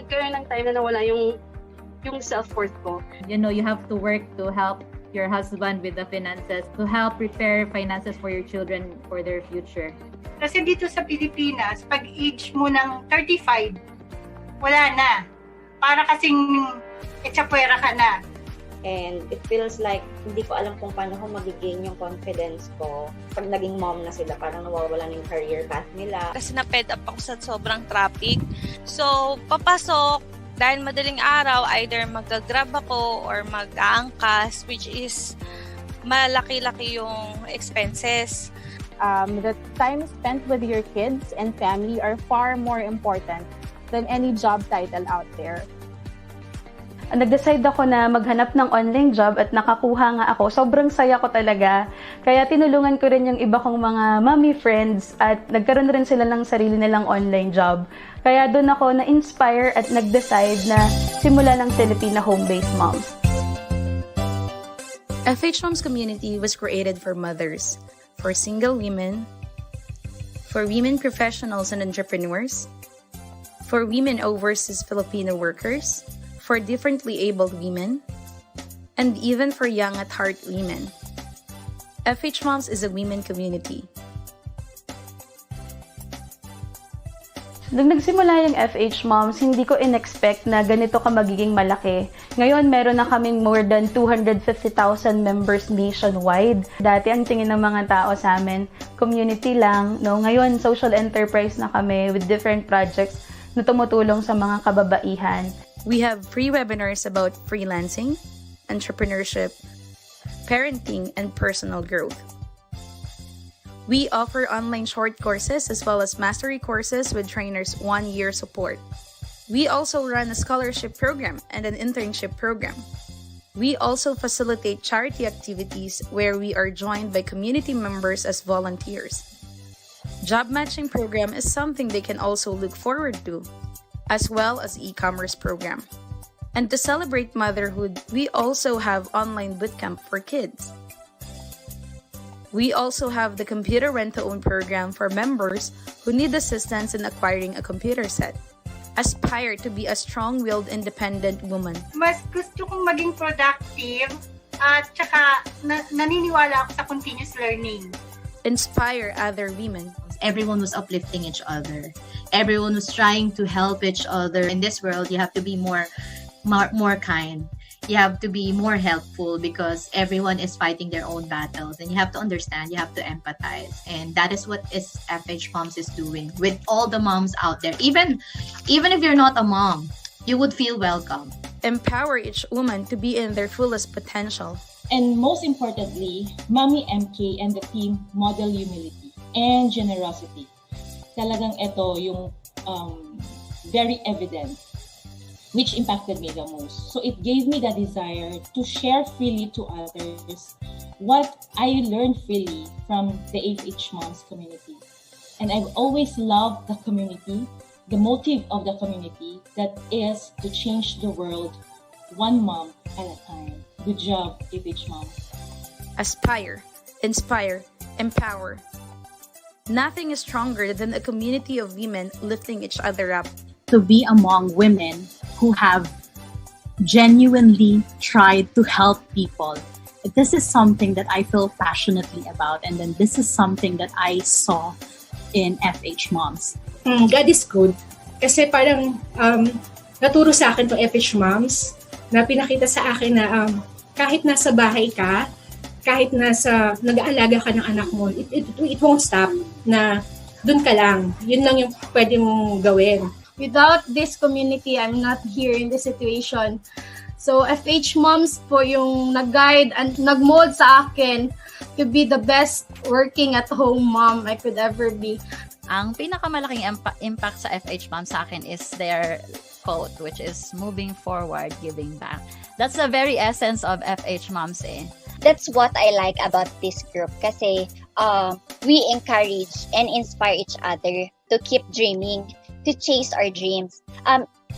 nagkaroon ng time na nawala yung self-worth ko. You know, you have to work to help your husband with the finances, to help prepare finances for your children for their future. Kasi dito sa Pilipinas, pag age mo ng 35, wala na. Para kasing etsapwera ka na. And it feels like hindi ko alam kung paano ko mag-gain yung confidence ko pag naging mom na sila. Parang nawawala na yung career path nila. Kasi na-fed up ako sa sobrang traffic. So, papasok, dahil madaling araw, either mag-grab ako or mag-aangkas, which is malaki-laki yung expenses. The time spent with your kids and family are far more important than any job title out there. Nag-decide ako na maghanap ng online job at nakakuha nga ako. Sobrang saya ko talaga. Kaya tinulungan ko rin yung iba kong mga mommy friends at nagkaroon rin sila ng sarili nilang online job. Kaya doon ako na-inspire at nag-decide na simula ng Filipina home-based moms. FHMoms community was created for mothers, for single women, for women professionals and entrepreneurs, for women overseas Filipino workers, for differently abled women, and even for young at heart women. FHMoms is a women community. Nung nagsimula yung FHMoms, hindi ko in-expect na ganito ka magiging malaki. Ngayon, meron na kaming more than 250,000 members nationwide. Dati, ang tingin ng mga tao sa amin, community lang. No? Ngayon, social enterprise na kami with different projects na tumutulong sa mga kababaihan. We have free webinars about freelancing, entrepreneurship, parenting, and personal growth. We offer online short courses as well as mastery courses with trainers' 1-year support. We also run a scholarship program and an internship program. We also facilitate charity activities where we are joined by community members as volunteers. Job matching program is something they can also look forward to, as well as e-commerce program. And to celebrate motherhood, we also have online bootcamp for kids. We also have the computer rent-to-own program for members who need assistance in acquiring a computer set. Aspire to be a strong-willed, independent woman. Mas gusto kong maging productive at saka naniniwala ako sa continuous learning. Inspire other women. Everyone was uplifting each other. Everyone was trying to help each other. In this world, you have to be more kind. You have to be more helpful because everyone is fighting their own battles, and you have to understand, you have to empathize, and that is what FHMoms is doing with all the moms out there. Even if you're not a mom, you would feel welcome. Empower each woman to be in their fullest potential. And most importantly, Mommy MK and the team model humility and generosity. Talagang ito yung very evident, which impacted me the most. So it gave me the desire to share freely to others what I learned freely from the FHMoms community. And I've always loved the community, the motive of the community, that is to change the world one mom at a time. Good job, FHMoms. Aspire, inspire, empower. Nothing is stronger than a community of women lifting each other up. To be among women who have genuinely tried to help people. This is something that I feel passionately about, and then this is something that I saw in FHMoms. God is good. Kasi parang naturo sa akin itong FHMoms na pinakita sa akin na kahit nasa bahay ka, kahit nag-aalaga ka ng anak mo, it won't stop na dun ka lang. Yun lang yung pwede mong gawin. Without this community, I'm not here in this situation. So FHMoms po yung nag-guide and nag-mold sa akin to be the best working at home mom I could ever be. Ang pinakamalaking impact sa FHMoms sa akin is their quote, which is moving forward, giving back. That's the very essence of FHMoms eh. That's what I like about this group kasi we encourage and inspire each other to keep dreaming, to chase our dreams.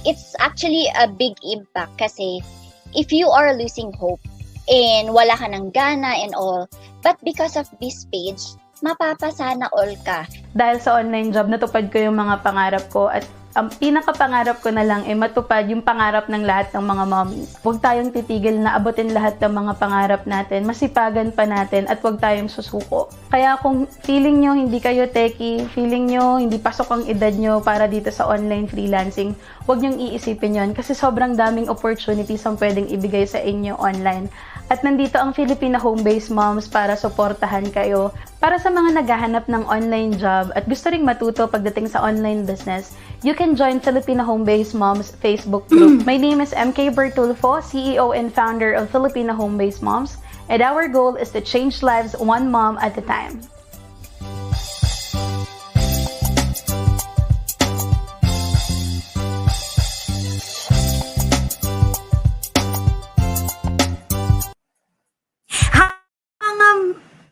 It's actually a big impact kasi if you are losing hope and wala ka ng gana and all, but because of this page, mapapasana all ka. Dahil sa online job, natupad ko yung mga pangarap ko at ang pinakapangarap ko na lang ay matupad yung pangarap ng lahat ng mga mommies. Huwag tayong titigil na abutin lahat ng mga pangarap natin, masipagan pa natin at huwag tayong susuko. Kaya kung feeling nyo hindi kayo techie, feeling nyo hindi pasok ang edad nyo para dito sa online freelancing, huwag nyong iisipin yon kasi sobrang daming opportunities ang pwedeng ibigay sa inyo online. At nandito ang Filipina Home-Based Moms para suportahan kayo. Para sa mga naghahanap ng online job at gusto ring matuto pagdating sa online business, you can join Filipina Home-Based Moms Facebook group. My name is MK Bertulfo, CEO and founder of Filipina Home-Based Moms, and our goal is to change lives one mom at a time.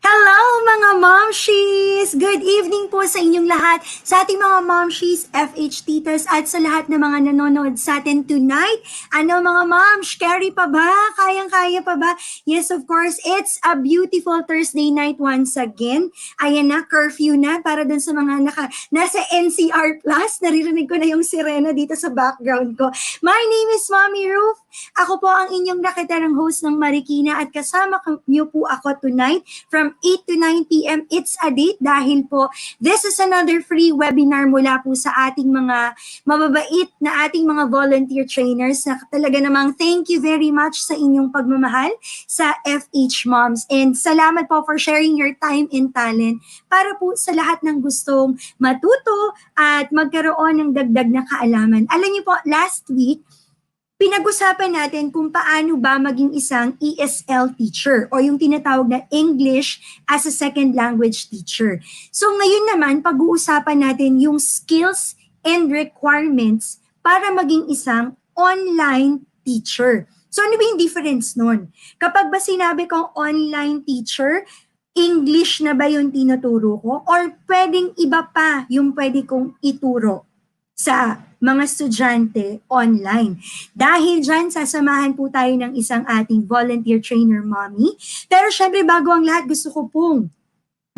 Hello mga momshies! Good evening po sa inyong lahat, sa ating mga momshies, FH Teachers at sa lahat ng mga nanonood sa atin tonight. Ano mga moms, carry pa ba? Kayang-kaya pa ba? Yes, of course, it's a beautiful Thursday night once again. Ayan na, curfew na para dun sa mga nasa NCR Plus. Naririnig ko na yung sirena dito sa background ko. My name is Mommy Ruf. Ako po ang inyong nakitarang host ng Marikina at kasama niyo po ako tonight from 8 to 9 p.m. It's a date dahil po this is another free webinar mula po sa ating mga mababait na ating mga volunteer trainers na talaga namang thank you very much sa inyong pagmamahal sa FH Moms and salamat po for sharing your time and talent para po sa lahat ng gustong matuto at magkaroon ng dagdag na kaalaman. Alam niyo po, last week, pinag-usapan natin kung paano ba maging isang ESL teacher o yung tinatawag na English as a second language teacher. So ngayon naman, pag-uusapan natin yung skills and requirements para maging isang online teacher. So ano ba yung difference nun? Kapag ba sinabi kong online teacher, English na ba yung tinuturo ko? Or pwedeng iba pa yung pwede kong ituro sa mga estudyante online. Dahil dyan, sasamahan po tayo ng isang ating volunteer trainer mommy. Pero syempre, bago ang lahat, gusto ko pong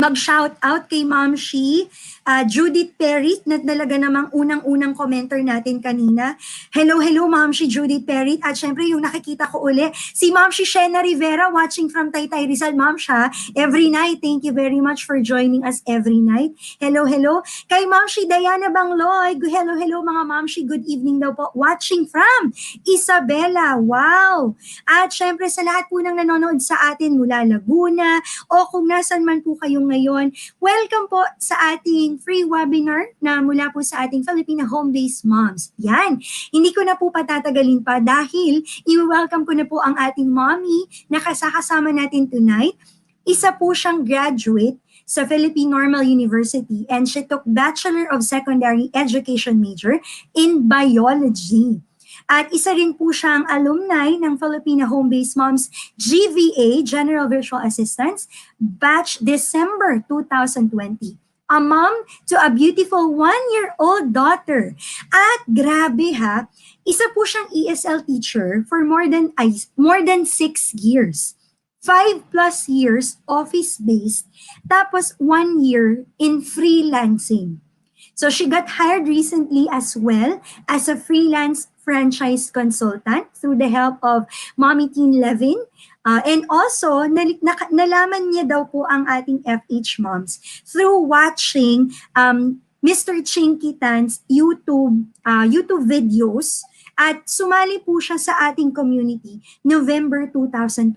mag-shout out kay Ma'am Shi, Judith Perry, na talaga namang unang-unang commenter natin kanina. Hello, Ma'am Shi, Judith Perry. At syempre, yung nakikita ko uli, si Ma'am Shi Shena Rivera, watching from Taytay Rizal. Ma'am Sha, every night, thank you very much for joining us every night. Hello. Kay Ma'am Shi Diana Bangloy, hello mga Ma'am Shi, good evening daw po. Watching from Isabela, wow! At syempre, sa lahat po ng nanonood sa atin mula Laguna, o kung nasan man po kayong ngayon, welcome po sa ating free webinar na mula po sa ating Filipina Home-Based Moms. Yan, hindi ko na po patatagalin pa dahil i-welcome ko na po ang ating mommy na kasama natin tonight. Isa po siyang graduate sa Philippine Normal University and she took Bachelor of Secondary Education major in Biology. At isa rin po siyang alumni ng Filipina Home-Based Moms GVA, General Virtual Assistants, batch December 2020. A mom to a beautiful 1-year-old daughter. At grabe ha, isa po siyang ESL teacher for more than 6 years. 5+ years office-based, tapos 1 year in freelancing. So she got hired recently as well as a freelance franchise consultant through the help of Mommy Teen Levin. And also, nalaman niya daw po ang ating FH Moms through watching Mr. Chinky Tan's YouTube videos at sumali po siya sa ating community November 2020.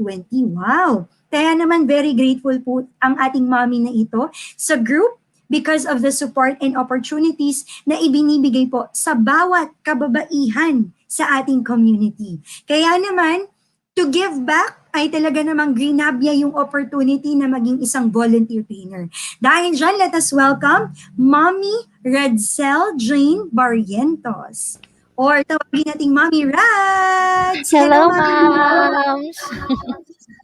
Wow! Kaya naman very grateful po ang ating mommy na ito sa group because of the support and opportunities na ibinibigay po sa bawat kababaihan sa ating community. Kaya naman, to give back ay talaga namang grinabya yung opportunity na maging isang volunteer trainer. Dahil dyan, let us welcome Mommy Rudz Jane Barrientos. Or tawagin nating Mommy Rudz! Hello, moms!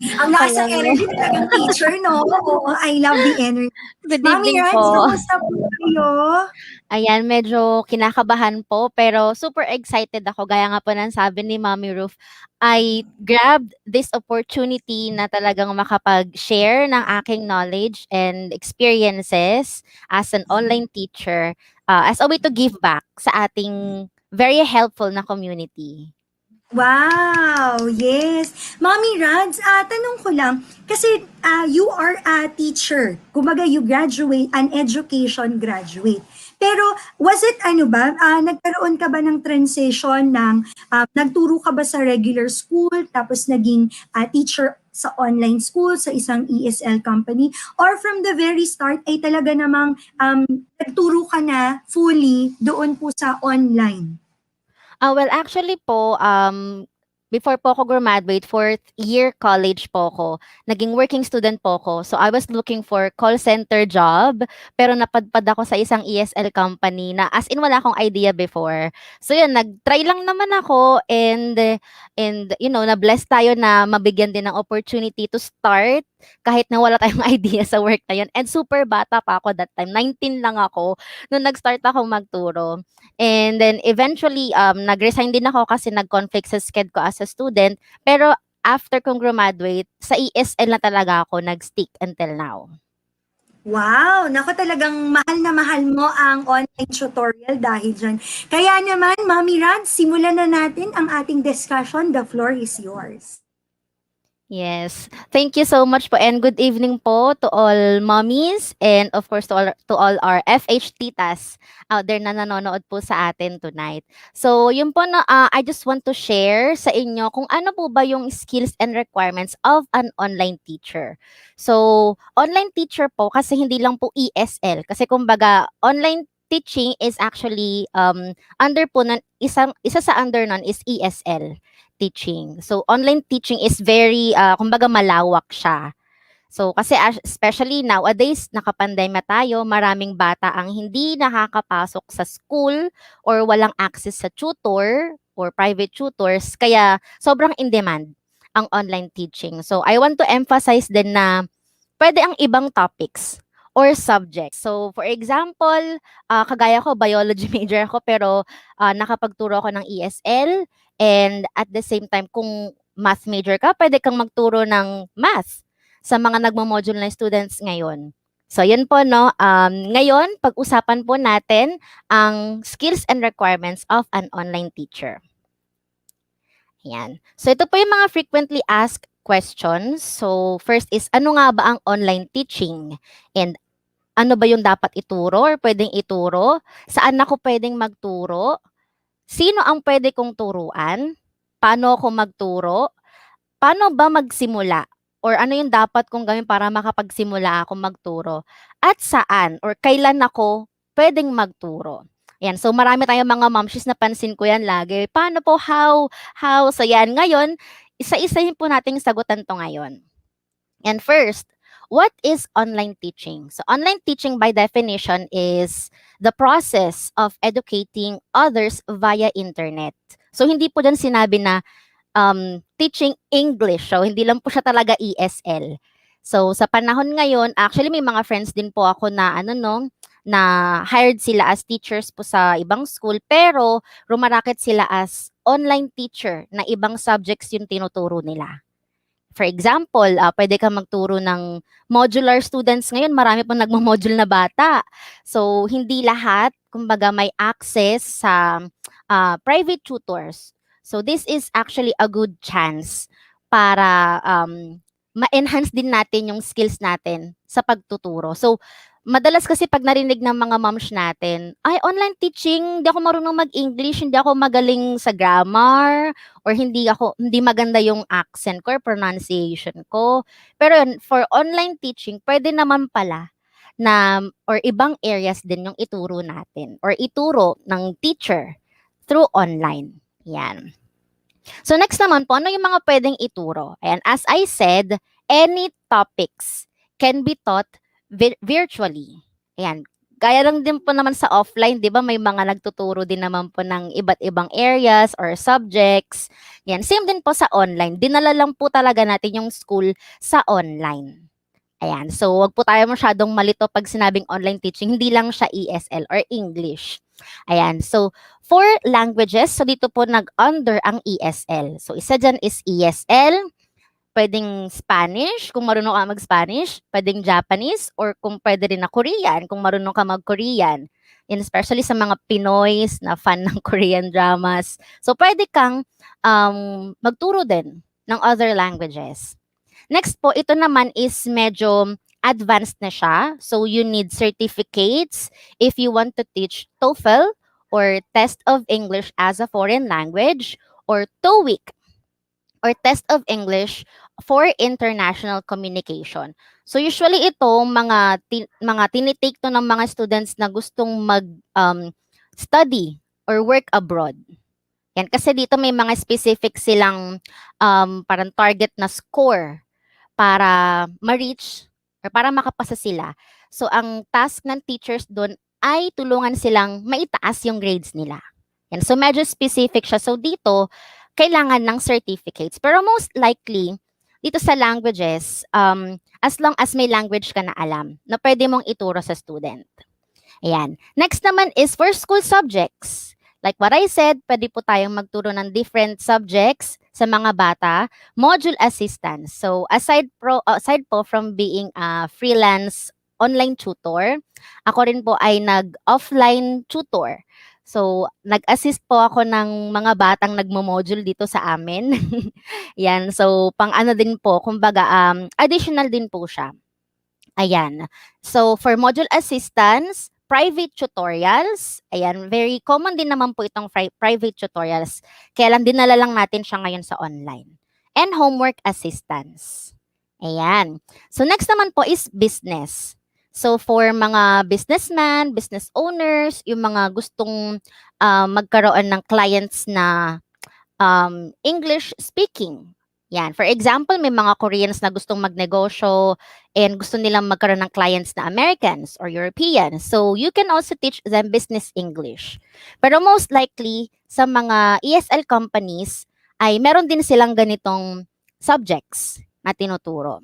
Ang lakas ng energy talagang teacher, no? Oo, I love the energy. Good Mommy evening Rudz, po. kamusta po kayo? Ayan, medyo kinakabahan po, pero super excited ako. Gaya nga po ng sabi ni Mommy Ruf, I grabbed this opportunity na talagang makapag-share ng aking knowledge and experiences as an online teacher as a way to give back sa ating very helpful na community. Wow! Yes. Mommy Rudz, tanong ko lang, kasi you are a teacher. Kumbaga, you graduate, an education graduate. Pero, was it nagkaroon ka ba ng transition ng, nagturo ka ba sa regular school, tapos naging teacher sa online school, sa isang ESL company, or from the very start ay talaga namang nagturo ka na fully doon po sa online? Well, actually po, before po ako graduate, 4th year college po ako. Naging working student po ako. So, I was looking for call center job, pero napadpad ako sa isang ESL company na as in wala akong idea before. So, yun, nag-try lang naman ako and na-bless tayo na mabigyan din ng opportunity to start kahit na wala tayong idea sa work na yun. And super bata pa ako that time. 19 lang ako nung nag-start ako magturo. And then eventually, nag-resign din ako kasi nag-conflict sa schedule ko as a student. Pero after kong graduate, sa ESL na talaga ako nag-stick until now. Wow! Naku, talagang mahal na mahal mo ang online tutorial dahil dyan. Kaya naman, Mommy Rudz, simulan na natin ang ating discussion. The floor is yours. Yes. Thank you so much po and good evening po to all mommies and of course to all our FH titas out there na nanonood po sa atin tonight. So, yun po na I just want to share sa inyo kung ano po ba yung skills and requirements of an online teacher. So, online teacher po kasi hindi lang po ESL kasi kumbaga online teaching is actually under po isa sa under nun is ESL teaching. So, online teaching is very, kumbaga malawak siya. So, kasi especially nowadays, nakapandemya tayo, maraming bata ang hindi nakakapasok sa school or walang access sa tutor or private tutors. Kaya, sobrang in demand ang online teaching. So, I want to emphasize din na pwede ang ibang topics or subjects. So, for example, kagaya ko, biology major ako, pero nakapagturo ako ng ESL. And at the same time, kung math major ka, pwede kang magturo ng math sa mga nagmo-module na students ngayon. So, yun po, no? Ngayon, pag-usapan po natin ang skills and requirements of an online teacher. Ayan. So, ito po yung mga frequently asked questions. So, first is, ano nga ba ang online teaching? And ano ba yung dapat ituro or pwedeng ituro? Saan ako pwedeng magturo? Sino ang pwede kong turuan? Paano ako magturo? Paano ba magsimula? Or ano yung dapat kong gawin para makapagsimula ako magturo? At saan or kailan ako pwedeng magturo? Yan. So, marami tayong mga momshies na pansin ko yan lagi. Paano po? How? So, yan. Ngayon, isa-isahin po nating sagutan to ngayon. And first, what is online teaching? So, online teaching by definition is the process of educating others via internet. So, hindi po dyan sinabi na teaching English. So, hindi lang po siya talaga ESL. So, sa panahon ngayon, actually may mga friends din po ako na na hired sila as teachers po sa ibang school, pero rumaraket sila as online teacher na ibang subjects yung tinuturo nila. For example, pwede kang magturo ng modular students ngayon. Marami pong nagmo-module na bata. So, hindi lahat, kumbaga, may access sa private tutors. So, this is actually a good chance para ma-enhance din natin yung skills natin sa pagtuturo. So, madalas kasi pag narinig ng mga moms natin, ay, online teaching, hindi ako marunong mag-English, hindi ako magaling sa grammar, or hindi maganda yung accent ko or pronunciation ko. Pero yun, for online teaching, pwede naman pala na, or ibang areas din yung ituro natin, or ituro ng teacher through online. Yan. So next naman po, ano yung mga pwedeng ituro? Ayan, as I said, any topics can be taught virtually. Ayan. Gaya lang din po naman sa offline, di ba? May mga nagtuturo din naman po ng iba't ibang areas or subjects. Yan. Same din po sa online. Dinala lang po talaga natin yung school sa online. Ayan. So, wag po tayo masyadong malito pag sinabing online teaching. Hindi lang siya ESL or English. Ayan. So, for languages, so dito po nag-under ang ESL. So, isa dyan is ESL, pwedeng Spanish, kung marunong ka mag-Spanish, pwedeng Japanese, or kung pwede rin na Korean, kung marunong ka mag-Korean. And especially sa mga Pinoys na fan ng Korean dramas. So, pwede kang magturo din ng other languages. Next po, ito naman is medyo advanced na siya. So, you need certificates if you want to teach TOEFL or Test of English as a Foreign Language, or TOEIC or Test of English for International Communication. So usually ito mga tinitake to ng mga students na gustong study or work abroad. Yan kasi dito may mga specific silang parang target na score para ma-reach or para makapasa sila. So ang task ng teachers doon ay tulungan silang maitaas yung grades nila. Yan. So medyo specific siya. So dito kailangan ng certificates. Pero most likely, dito sa languages, as long as may language ka na alam, na pwede mong ituro sa student. Ayan. Next naman is for school subjects. Like what I said, pwede po tayong magturo ng different subjects sa mga bata. Module assistance. So aside po from being a freelance online tutor, ako rin po ay nag-offline tutor. So, nag-assist po ako ng mga batang nagmo-module dito sa amin. Yan. So, pang-ano din po, kumbaga, additional din po siya. Ayan. So, for module assistance, private tutorials. Ayan. Very common din naman po itong private tutorials. Kaya lang dinala lang natin siya ngayon sa online. And homework assistance. Ayan. So, next naman po is business. So for mga businessman, business owners, yung mga gustong magkaroon ng clients na English speaking. Yan. For example, may mga Koreans na gustong magnegosyo and gusto nilang magkaroon ng clients na Americans or Europeans. So you can also teach them business English. Pero most likely, sa mga ESL companies, ay meron din silang ganitong subjects na tinuturo.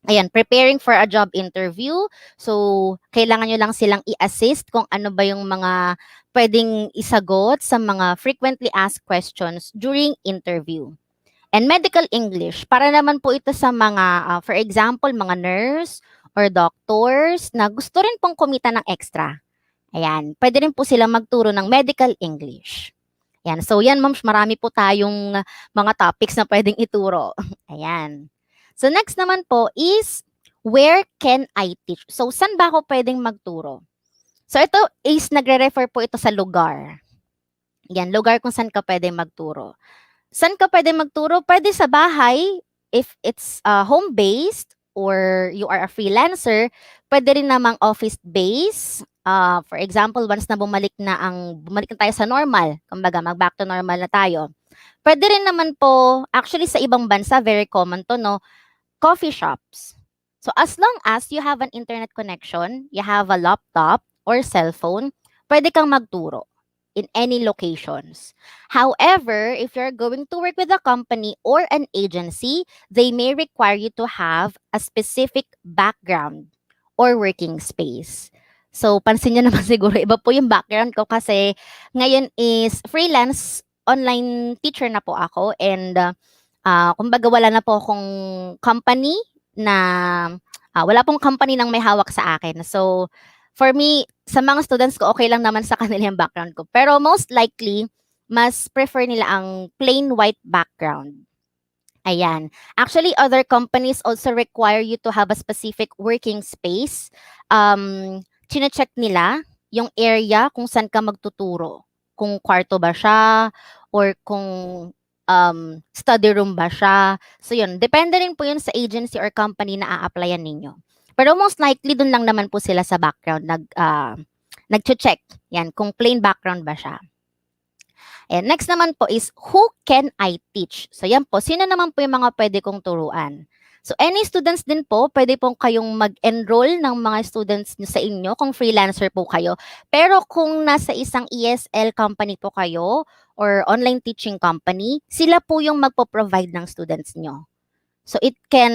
Ayan, preparing for a job interview. So, kailangan nyo lang silang i-assist kung ano ba yung mga pwedeng isagot sa mga frequently asked questions during interview. And medical English, para naman po ito sa mga, for example, mga nurse or doctors na gusto rin pong kumita ng extra. Ayan, pwede rin po silang magturo ng medical English. Ayan, so yan, moms, marami po tayong mga topics na pwedeng ituro. Ayan. So next naman po is, where can I teach? So saan ba ako pwedeng magturo? So ito is nagre-refer po ito sa lugar. Yan, lugar kung saan ka pwedeng magturo. Saan ka pwedeng magturo? Pwede sa bahay, if it's home-based or you are a freelancer. Pwede rin namang office-based. For example, once na bumalik na tayo sa normal, kumbaga mag-back to normal na tayo. Pwede rin naman po, actually sa ibang bansa, very common to, no? Coffee shops. So as long as you have an internet connection, you have a laptop or cell phone, pwede kang magturo in any locations. However, if you're going to work with a company or an agency, they may require you to have a specific background or working space. So pansin nyo naman siguro, iba po yung background ko kasi ngayon is freelance online teacher na po ako, and kumbaga wala na po akong company na, wala pong company nang may hawak sa akin. So, for me, sa mga students ko, okay lang naman sa kanila yung background ko. Pero most likely, mas prefer nila ang plain white background. Ayan. Actually, other companies also require you to have a specific working space. Chine-check nila yung area kung saan ka magtuturo. Kung kwarto ba siya, or kung study room ba siya. So yun, depende rin po yun sa agency or company na a-applyan ninyo. Pero most likely, dun lang naman po sila sa background, nag-check. Yan, kung plain background ba siya. And next naman po is, who can I teach? So yan po, sino naman po yung mga pwede kong turuan? So any students din po, pwede pong kayong mag-enroll ng mga students nyo sa inyo kung freelancer po kayo. Pero kung nasa isang ESL company po kayo or online teaching company, sila po yung magpo-provide ng students nyo. So it can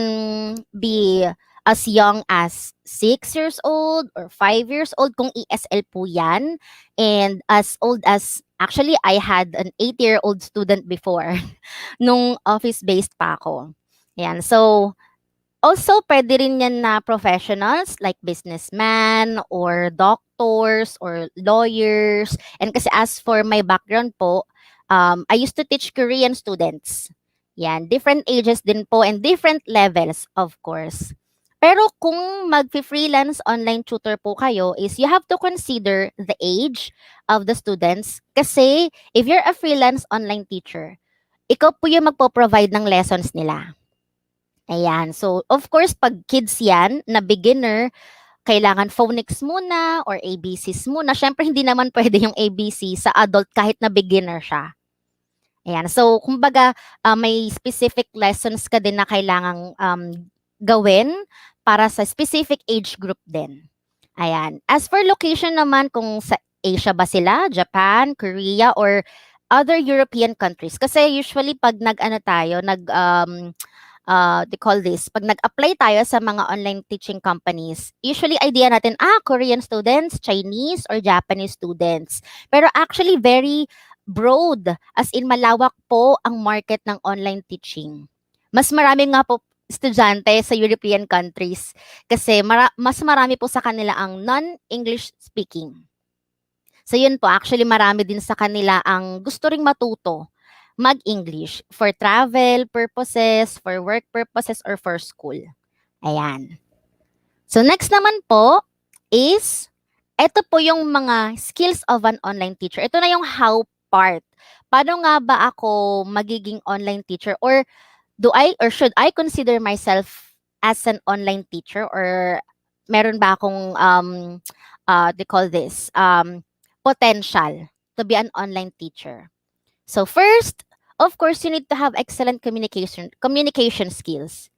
be as young as 6 years old or 5 years old kung ESL po yan. And as old as, actually I had an 8-year-old student before nung office-based pa ako. Ayan. So, also, pwede rin yan na professionals like businessmen or doctors or lawyers. And kasi as for my background po, I used to teach Korean students. Yan, different ages din po and different levels, of course. Pero kung mag-freelance online tutor po kayo is you have to consider the age of the students kasi if you're a freelance online teacher, ikaw po yung magpo-provide ng lessons nila. Ayan. So, of course, pag kids yan, na beginner, kailangan phonics muna or ABCs muna. Siyempre, hindi naman pwede yung ABC sa adult kahit na beginner siya. Ayan. So, kumbaga, may specific lessons ka din na kailangang gawin para sa specific age group din. Ayan. As for location naman, kung sa Asia ba sila, Japan, Korea, or other European countries. Kasi usually, pag they call this, pag nag-apply tayo sa mga online teaching companies, usually idea natin, Korean students, Chinese, or Japanese students. Pero actually, very broad, as in malawak po ang market ng online teaching. Mas marami nga po estudyante sa European countries kasi mas marami po sa kanila ang non-English speaking. So yun po, actually marami din sa kanila ang gusto ring matuto mag-English for travel purposes, for work purposes, or for school. Ayan. So next naman po is, ito po yung mga skills of an online teacher. Ito na yung how part. Paano nga ba ako magiging online teacher? Or should I consider myself as an online teacher? Or meron ba akong, they call this, potential to be an online teacher? So first, of course, you need to have excellent communication skills.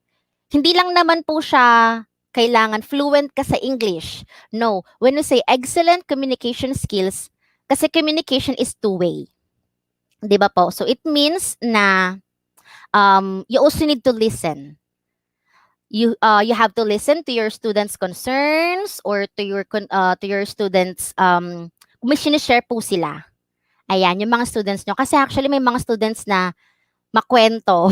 Hindi lang naman po siya kailangan fluent ka sa English. No, when we say excellent communication skills, kasi communication is two-way. 'Di ba po? So it means na you also need to listen. You have to listen to your students' concerns or to your students kung may sinishare po sila. Ayan, yung mga students nyo. Kasi actually may mga students na makwento.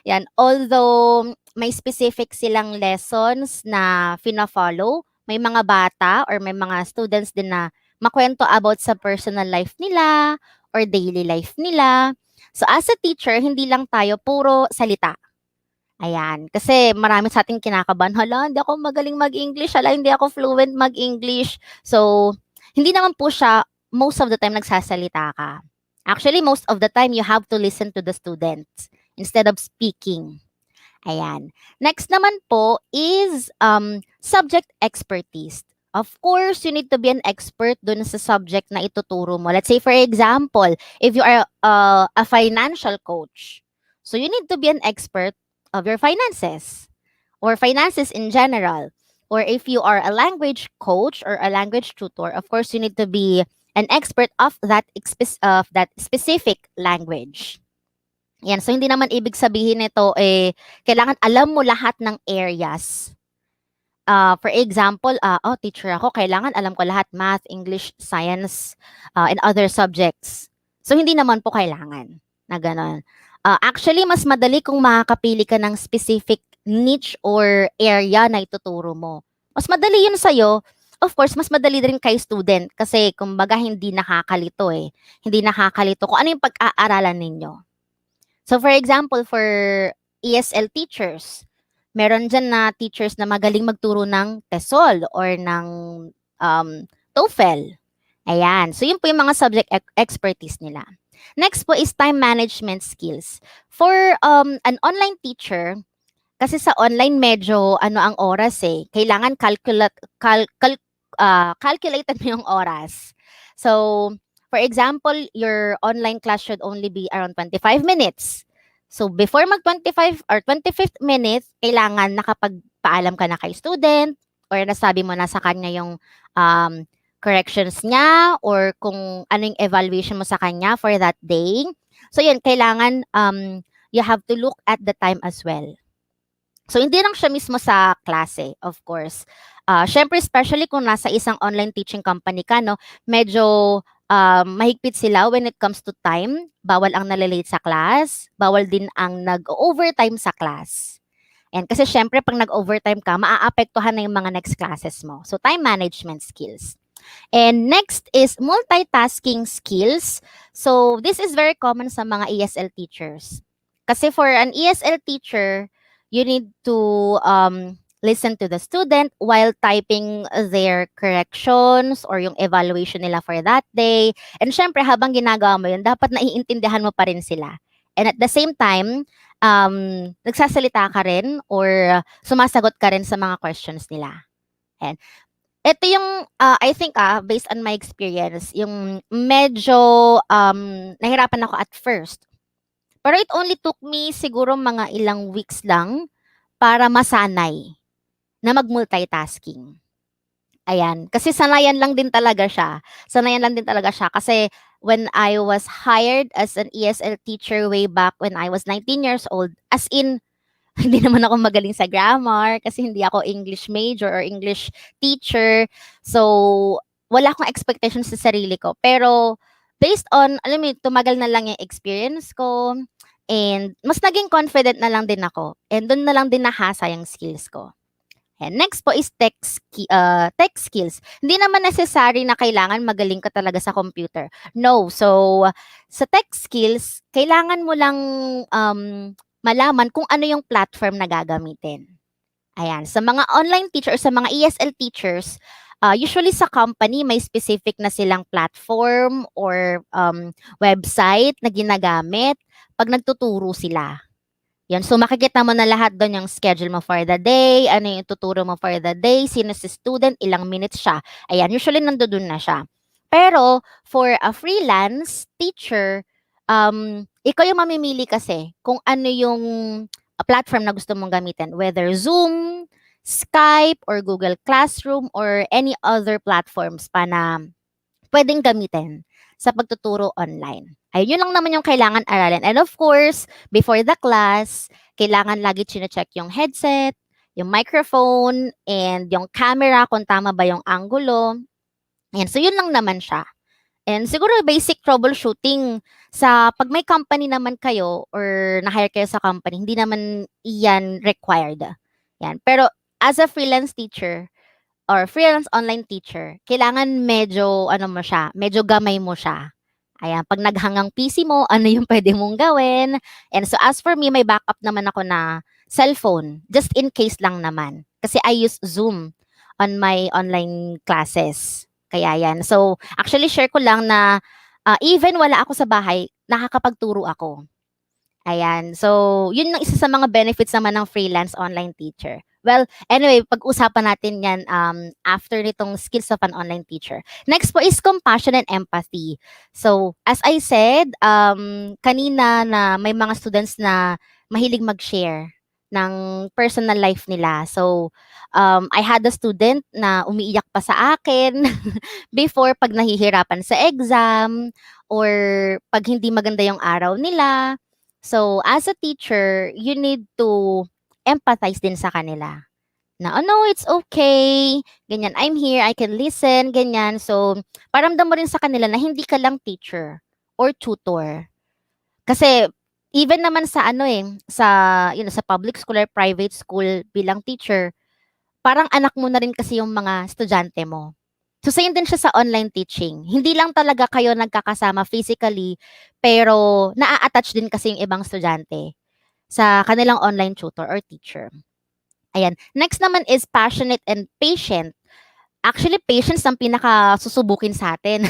Yan. Although may specific silang lessons na fina-follow, may mga bata or may mga students din na makwento about sa personal life nila or daily life nila. So as a teacher, hindi lang tayo puro salita. Ayan. Kasi marami sa ating kinakabahan, hala, hindi ako magaling mag-English, hala, hindi ako fluent mag-English. So, hindi naman po siya most of the time nagsasalita ka. Actually, most of the time, you have to listen to the students instead of speaking. Ayan. Next naman po is subject expertise. Of course, you need to be an expert dun sa subject na ituturo mo. Let's say, for example, if you are a financial coach, so you need to be an expert of your finances or finances in general. Or if you are a language coach or a language tutor, of course, you need to be an expert of that specific language. Yan. So, hindi naman ibig sabihin nito, kailangan alam mo lahat ng areas. For example, teacher ako, kailangan alam ko lahat, math, English, science, and other subjects. So, hindi naman po kailangan na gano'n. Actually, mas madali kung makakapili ka ng specific niche or area na ituturo mo. Mas madali yun sa'yo. Of course, mas madali rin kay student kasi kumbaga hindi nakakalito Hindi nakakalito kung ano yung pag-aaralan ninyo. So for example, for ESL teachers, meron dyan na teachers na magaling magturo ng TESOL or ng TOEFL. Ayan. So yun po yung mga subject expertise nila. Next po is time management skills. For an online teacher, kasi sa online medyo ang oras kailangan calculated mo yung oras. So, for example, your online class should only be around 25 minutes. So, before mag-25 or 25th minute, kailangan nakapagpaalam ka na kay student or nasabi mo na sa kanya yung corrections niya or kung ano yung evaluation mo sa kanya for that day. So, yun, kailangan you have to look at the time as well. So, hindi lang siya mismo sa klase, of course. Syempre, especially kung nasa isang online teaching company ka, no, medyo mahigpit sila when it comes to time. Bawal ang nalilate sa class. Bawal din ang nag-overtime sa class. And kasi syempre, pag nag-overtime ka, maaapektuhan na yung mga next classes mo. So, time management skills. And next is multitasking skills. So, this is very common sa mga ESL teachers. Kasi for an ESL teacher, you need to listen to the student while typing their corrections or yung evaluation nila for that day. And syempre, habang ginagawa mo yun, dapat naiintindihan mo pa rin sila. And at the same time, nagsasalita ka rin or sumasagot ka rin sa mga questions nila. And ito yung, I think, based on my experience, yung medyo nahirapan ako at first. Pero it only took me siguro mga ilang weeks lang para masanay na mag-multitasking. Ayan. Kasi sanayan lang din talaga siya. Sanayan lang din talaga siya. Kasi when I was hired as an ESL teacher way back when I was 19 years old, as in, hindi naman ako magaling sa grammar kasi hindi ako English major or English teacher. So, wala akong expectations sa sarili ko. Pero, based on, alam mo, tumagal na lang yung experience ko and mas naging confident na lang din ako. And doon na lang din nahasa yung skills ko. And next po is tech skills. Hindi naman necessary na kailangan magaling ka talaga sa computer. No. So, sa tech skills, kailangan mo lang malaman kung ano yung platform na gagamitin. Ayan. Sa mga online teacher or sa mga ESL teachers, usually sa company, may specific na silang platform or website na ginagamit pag nagtuturo sila. Yan. So, makikita mo na lahat doon yung schedule mo for the day, ano yung tuturo mo for the day, sino si student, ilang minutes siya. Ayan, usually nandoon na siya. Pero, for a freelance teacher, ikaw yung mamimili kasi kung ano yung platform na gusto mong gamitin. Whether Zoom, Skype, or Google Classroom, or any other platforms pa na pwedeng gamitin sa pagtuturo online. Ayun, yun lang naman yung kailangan aralin. And of course, before the class, kailangan lagi chine-check yung headset, yung microphone, and yung camera, kung tama ba yung angulo. Ayan, so yun lang naman siya. And siguro basic troubleshooting sa pag may company naman kayo or na-hire kayo sa company, hindi naman iyan required. Yan. Pero as a freelance teacher or freelance online teacher, kailangan medyo medyo gamay mo siya. Ayan, pag naghangang PC mo, ano yung pwede mong gawin? And so as for me, may backup naman ako na cellphone, just in case lang naman. Kasi I use Zoom on my online classes. Kaya yan. So actually share ko lang na even wala ako sa bahay, nakakapagturo ako. Ayan. So yun ang isa sa mga benefits naman ng freelance online teacher. Well, anyway, pag-usapan natin yan after nitong skills of an online teacher. Next po is compassion and empathy. So, as I said, kanina na may mga students na mahilig mag-share ng personal life nila. So, I had a student na umiiyak pa sa akin before pag nahihirapan sa exam or pag hindi maganda yung araw nila. So, as a teacher, you need to empathize din sa kanila. Na, oh no, it's okay. Ganyan, I'm here, I can listen, ganyan. So, paramdam mo rin sa kanila na hindi ka lang teacher or tutor. Kasi, even naman sa sa public school or private school bilang teacher, parang anak mo na rin kasi yung mga estudyante mo. So, same din siya sa online teaching. Hindi lang talaga kayo nagkakasama physically, pero naa-attach din kasi yung ibang estudyante sa kanilang online tutor or teacher. Ayan. Next naman is passionate and patient. Actually, patience ang pinaka-susubukin sa atin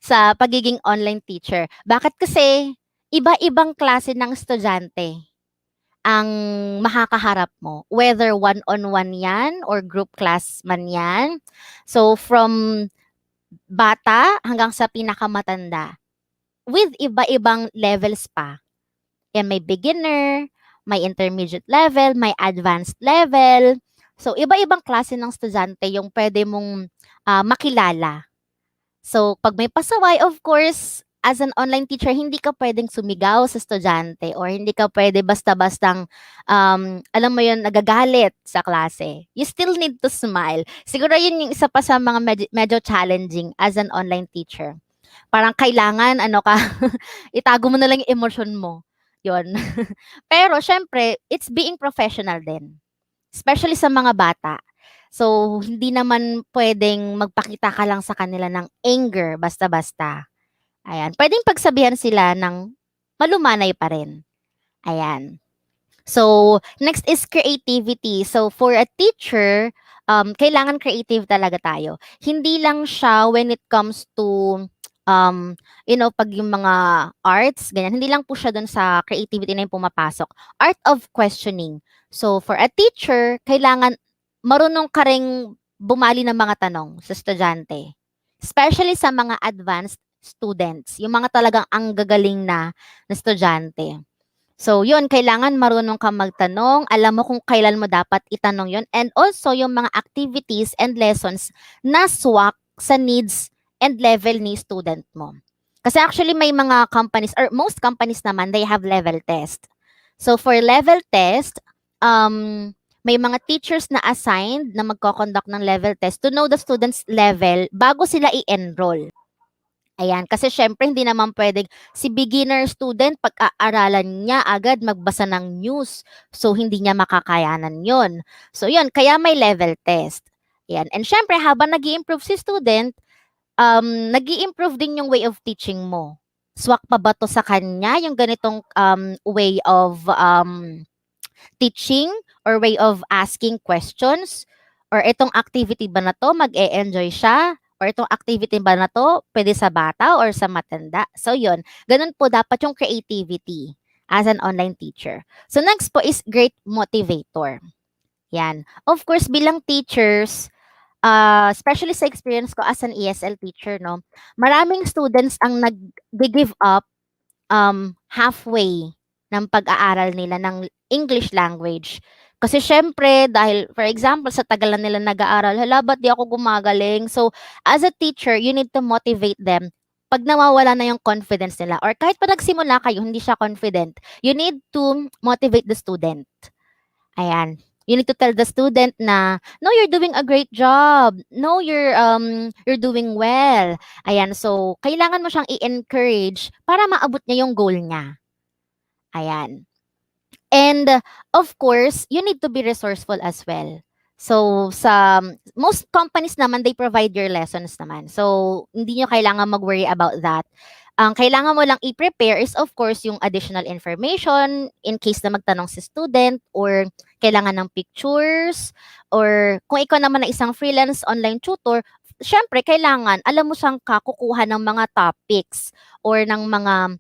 sa pagiging online teacher. Bakit kasi iba-ibang klase ng estudyante ang makakaharap mo. Whether one-on-one yan or group class man yan. So, from bata hanggang sa pinakamatanda. With iba-ibang levels pa. Yan, may beginner, may intermediate level, may advanced level. So, iba-ibang klase ng estudyante yung pwede mong makilala. So, pag may pasaway, of course, as an online teacher, hindi ka pwedeng sumigaw sa estudyante or hindi ka pwede basta-bastang, alam mo yun, nagagalit sa klase. You still need to smile. Siguro yun yung isa pa sa mga medyo challenging as an online teacher. parang kailangan ano ka, itago mo na lang yung emosyon mo. Yun. Pero syempre, it's being professional din. Especially sa mga bata. So, hindi naman pwedeng magpakita ka lang sa kanila ng anger basta-basta. Ayan. Pwedeng pagsabihan sila ng malumanay pa rin. Ayan. So, next is creativity. So, for a teacher, kailangan creative talaga tayo. Hindi lang siya when it comes to, pag yung mga arts, ganyan. Hindi lang po siya dun sa creativity na yung pumapasok. Art of questioning. So, for a teacher, kailangan marunong ka ring bumali ng mga tanong sa estudyante. Especially sa mga advanced students. Yung mga talagang ang gagaling na estudyante. So, yun, kailangan marunong kang magtanong, alam mo kung kailan mo dapat itanong yun, and also yung mga activities and lessons na swak sa needs and level ni student mo. Kasi actually may mga companies, or most companies naman, they have level test. So, for level test, may mga teachers na assigned na magko-conduct ng level test to know the student's level bago sila i-enroll. Ayan, kasi syempre hindi naman pwedeng si beginner student pag-aaralan niya agad magbasa ng news. So, hindi niya makakayanan yon. So, yun, kaya may level test. Ayan. And syempre, habang nag-i-improve si student, nag-i-improve din yung way of teaching mo. Swak pa ba to sa kanya, yung ganitong way of teaching or way of asking questions? Or itong activity ba na to, mag-e-enjoy siya? Or itong activity ba na to, pwede sa bata or sa matanda? So, yun. Ganun po dapat yung creativity as an online teacher. So, next po is great motivator. Yan. Of course, bilang teachers, especially sa experience ko as an ESL teacher, no, maraming students ang nag-give up halfway ng pag-aaral nila ng English language. Kasi syempre, dahil, for example, sa tagal na nila nag-aaral, hala, ba't di ako gumagaling? So, as a teacher, you need to motivate them. Pag nawawala na yung confidence nila, or kahit pa nagsimula kayo, hindi siya confident, you need to motivate the student. Ayan. You need to tell the student na, no, you're doing a great job. No, you're doing well. Ayan. So, kailangan mo siyang i-encourage para maabot niya yung goal niya. Ayan. And of course, you need to be resourceful as well. So, sa most companies naman, they provide your lessons naman. So, hindi nyo kailangan mag-worry about that. Ang kailangan mo lang i-prepare is of course yung additional information in case na magtanong si student or kailangan ng pictures or kung ikaw naman na isang freelance online tutor, syempre kailangan alam mo siyang kukuha ng mga topics or ng mga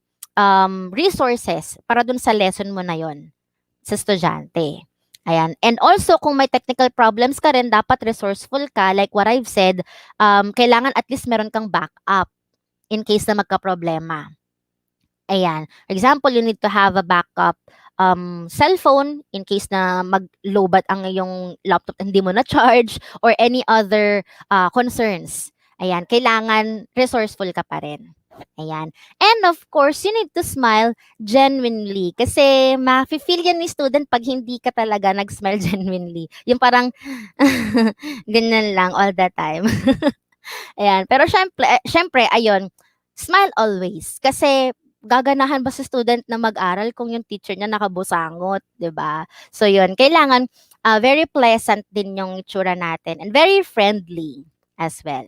resources para dun sa lesson mo na yon sa estudyante. Ayan. And also, kung may technical problems ka rin, dapat resourceful ka. Like what I've said, kailangan at least meron kang backup in case na magka-problema. Ayan. For example, you need to have a backup cellphone in case na mag-lowbat ang iyong laptop hindi mo na-charge or any other concerns. Ayan. Kailangan resourceful ka pa rin. Ayan. And of course, you need to smile genuinely. Kasi ma-feel yan ni student pag hindi ka talaga nag-smile genuinely. Yung parang ganyan lang all the time. Ayan. Pero syempre, ayun, smile always. Kasi gaganahan ba sa student na mag-aral kung yung teacher niya nakabusangot, 'di ba? So yun, kailangan very pleasant din yung itsura natin and very friendly as well.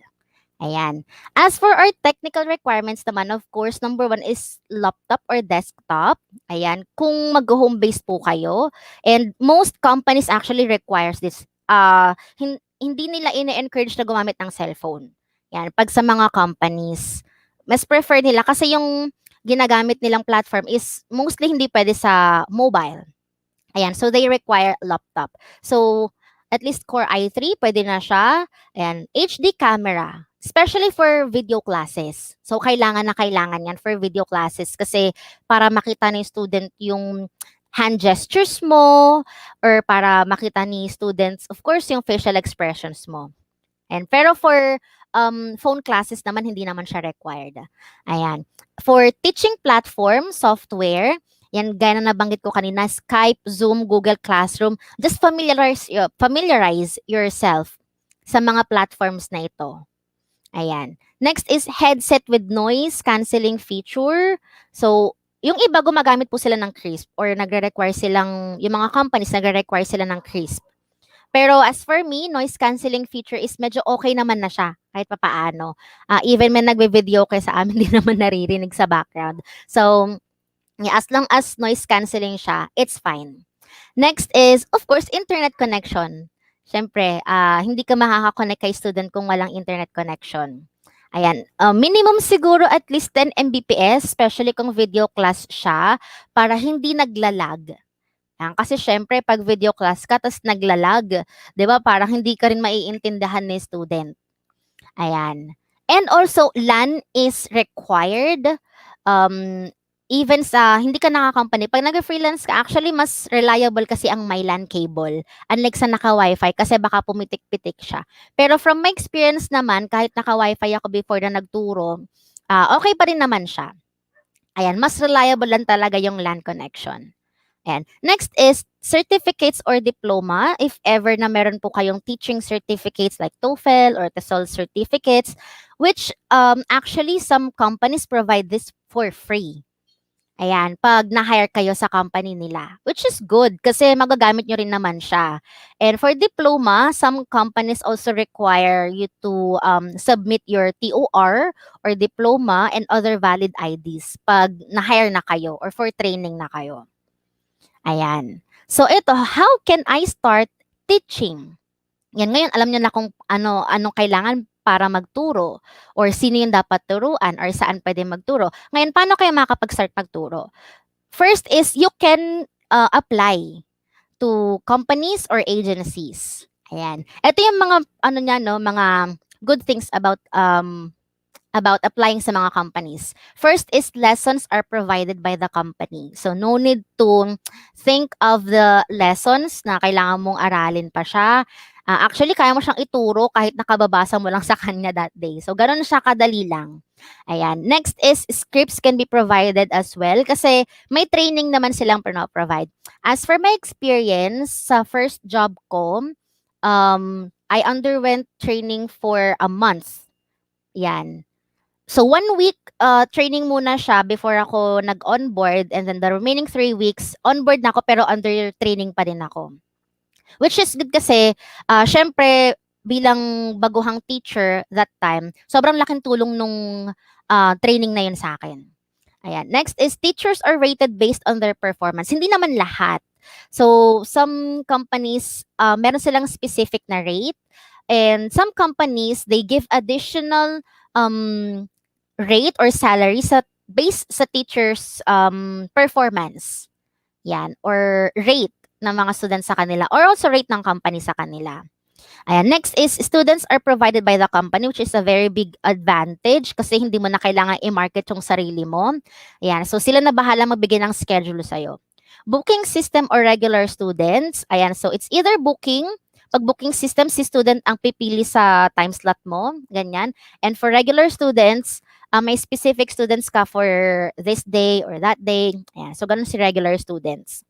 Ayan. As for our technical requirements naman, of course, number 1 is laptop or desktop. Ayan. Kung mag-home base po kayo. And most companies actually requires this. Hindi nila ine-encourage na gumamit ng cellphone. Ayan. Pag sa mga companies, mas prefer nila kasi yung ginagamit nilang platform is mostly hindi pwede sa mobile. Ayan. So, they require laptop. So, at least Core i3, pwede na siya. Ayan. HD camera. Especially for video classes. So, kailangan yan for video classes kasi para makita ni student yung hand gestures mo or para makita ni students, of course, yung facial expressions mo. Pero for phone classes naman, hindi naman siya required. Ayan. For teaching platform, software, yan, gaya na nabanggit ko kanina, Skype, Zoom, Google Classroom, just familiarize yourself sa mga platforms na ito. Ayan. Next is headset with noise cancelling feature. So, yung iba gumagamit po sila ng crisp or nagre-require silang, yung mga companies nagre-require sila ng crisp. Pero as for me, noise cancelling feature is medyo okay naman na siya kahit papaano. Even may nagbe-video kay sa amin, di naman naririnig sa background. So, yeah, as long as noise cancelling siya, it's fine. Next is, of course, internet connection. Siyempre, hindi ka makaka-connect kay student kung walang internet connection. Ayan, minimum siguro at least 10 Mbps, especially kung video class siya, para hindi naglalag. Ayan, kasi syempre, pag video class ka, tas naglalag, di ba? Parang hindi ka rin maiintindihan ni student. Ayan. And also, LAN is required. Even sa hindi ka naka-company, pag nag-freelance ka, actually, mas reliable kasi ang may LAN cable. Unlike sa naka-Wi-Fi, kasi baka pumitik-pitik siya. Pero from my experience naman, kahit naka-Wi-Fi ako before na nagturo, okay pa rin naman siya. Ayan, mas reliable lang talaga yung LAN connection. And next is certificates or diploma. If ever na meron po kayong teaching certificates like TOEFL or TESOL certificates, which actually some companies provide this for free. Ayan, pag na-hire kayo sa company nila, which is good kasi magagamit nyo rin naman siya. And for diploma, some companies also require you to submit your TOR or diploma and other valid IDs pag na-hire na kayo or for training na kayo. Ayan. So ito, how can I start teaching? Yan, ngayon alam niyo na kung anong kailangan para magturo or sino yung dapat turuan or saan pwede magturo. Ngayon, paano kayo makakapag-start magturo? First is you can apply to companies or agencies. Ayan. Ito yung mga mga good things about applying sa mga companies. First is lessons are provided by the company. So no need to think of the lessons na kailangan mong aralin pa siya. Actually, kaya mo siyang ituro kahit nakababasa mo lang sa kanya that day. So ganun siya kadali lang. Ayan. Next is scripts can be provided as well kasi may training naman silang provide. As for my experience sa first job ko, I underwent training for a month. Yan. So 1 week training muna siya before ako nag-onboard and then the remaining 3 weeks onboard na ako pero under training pa din ako. Which is good kasi syempre bilang baguhang teacher that time, sobrang laking tulong nung training na yun sa akin. Ayan. Next is teachers are rated based on their performance. Hindi naman lahat. So some companies meron silang specific na rate and some companies they give additional rate or salary based sa teachers performance. Yan, or rate ng mga students sa kanila or also rate ng company sa kanila. Ayan, next is students are provided by the company which is a very big advantage kasi hindi mo na kailangan i-market yung sarili mo. Ayan, so sila na bahala magbigay ng schedule sa'yo. Booking system or regular students. Ayan, so it's either booking. Pag booking system, si student ang pipili sa time slot mo. Ganyan. And for regular students, may specific students ka for this day or that day. Ayan, so ganun si regular students.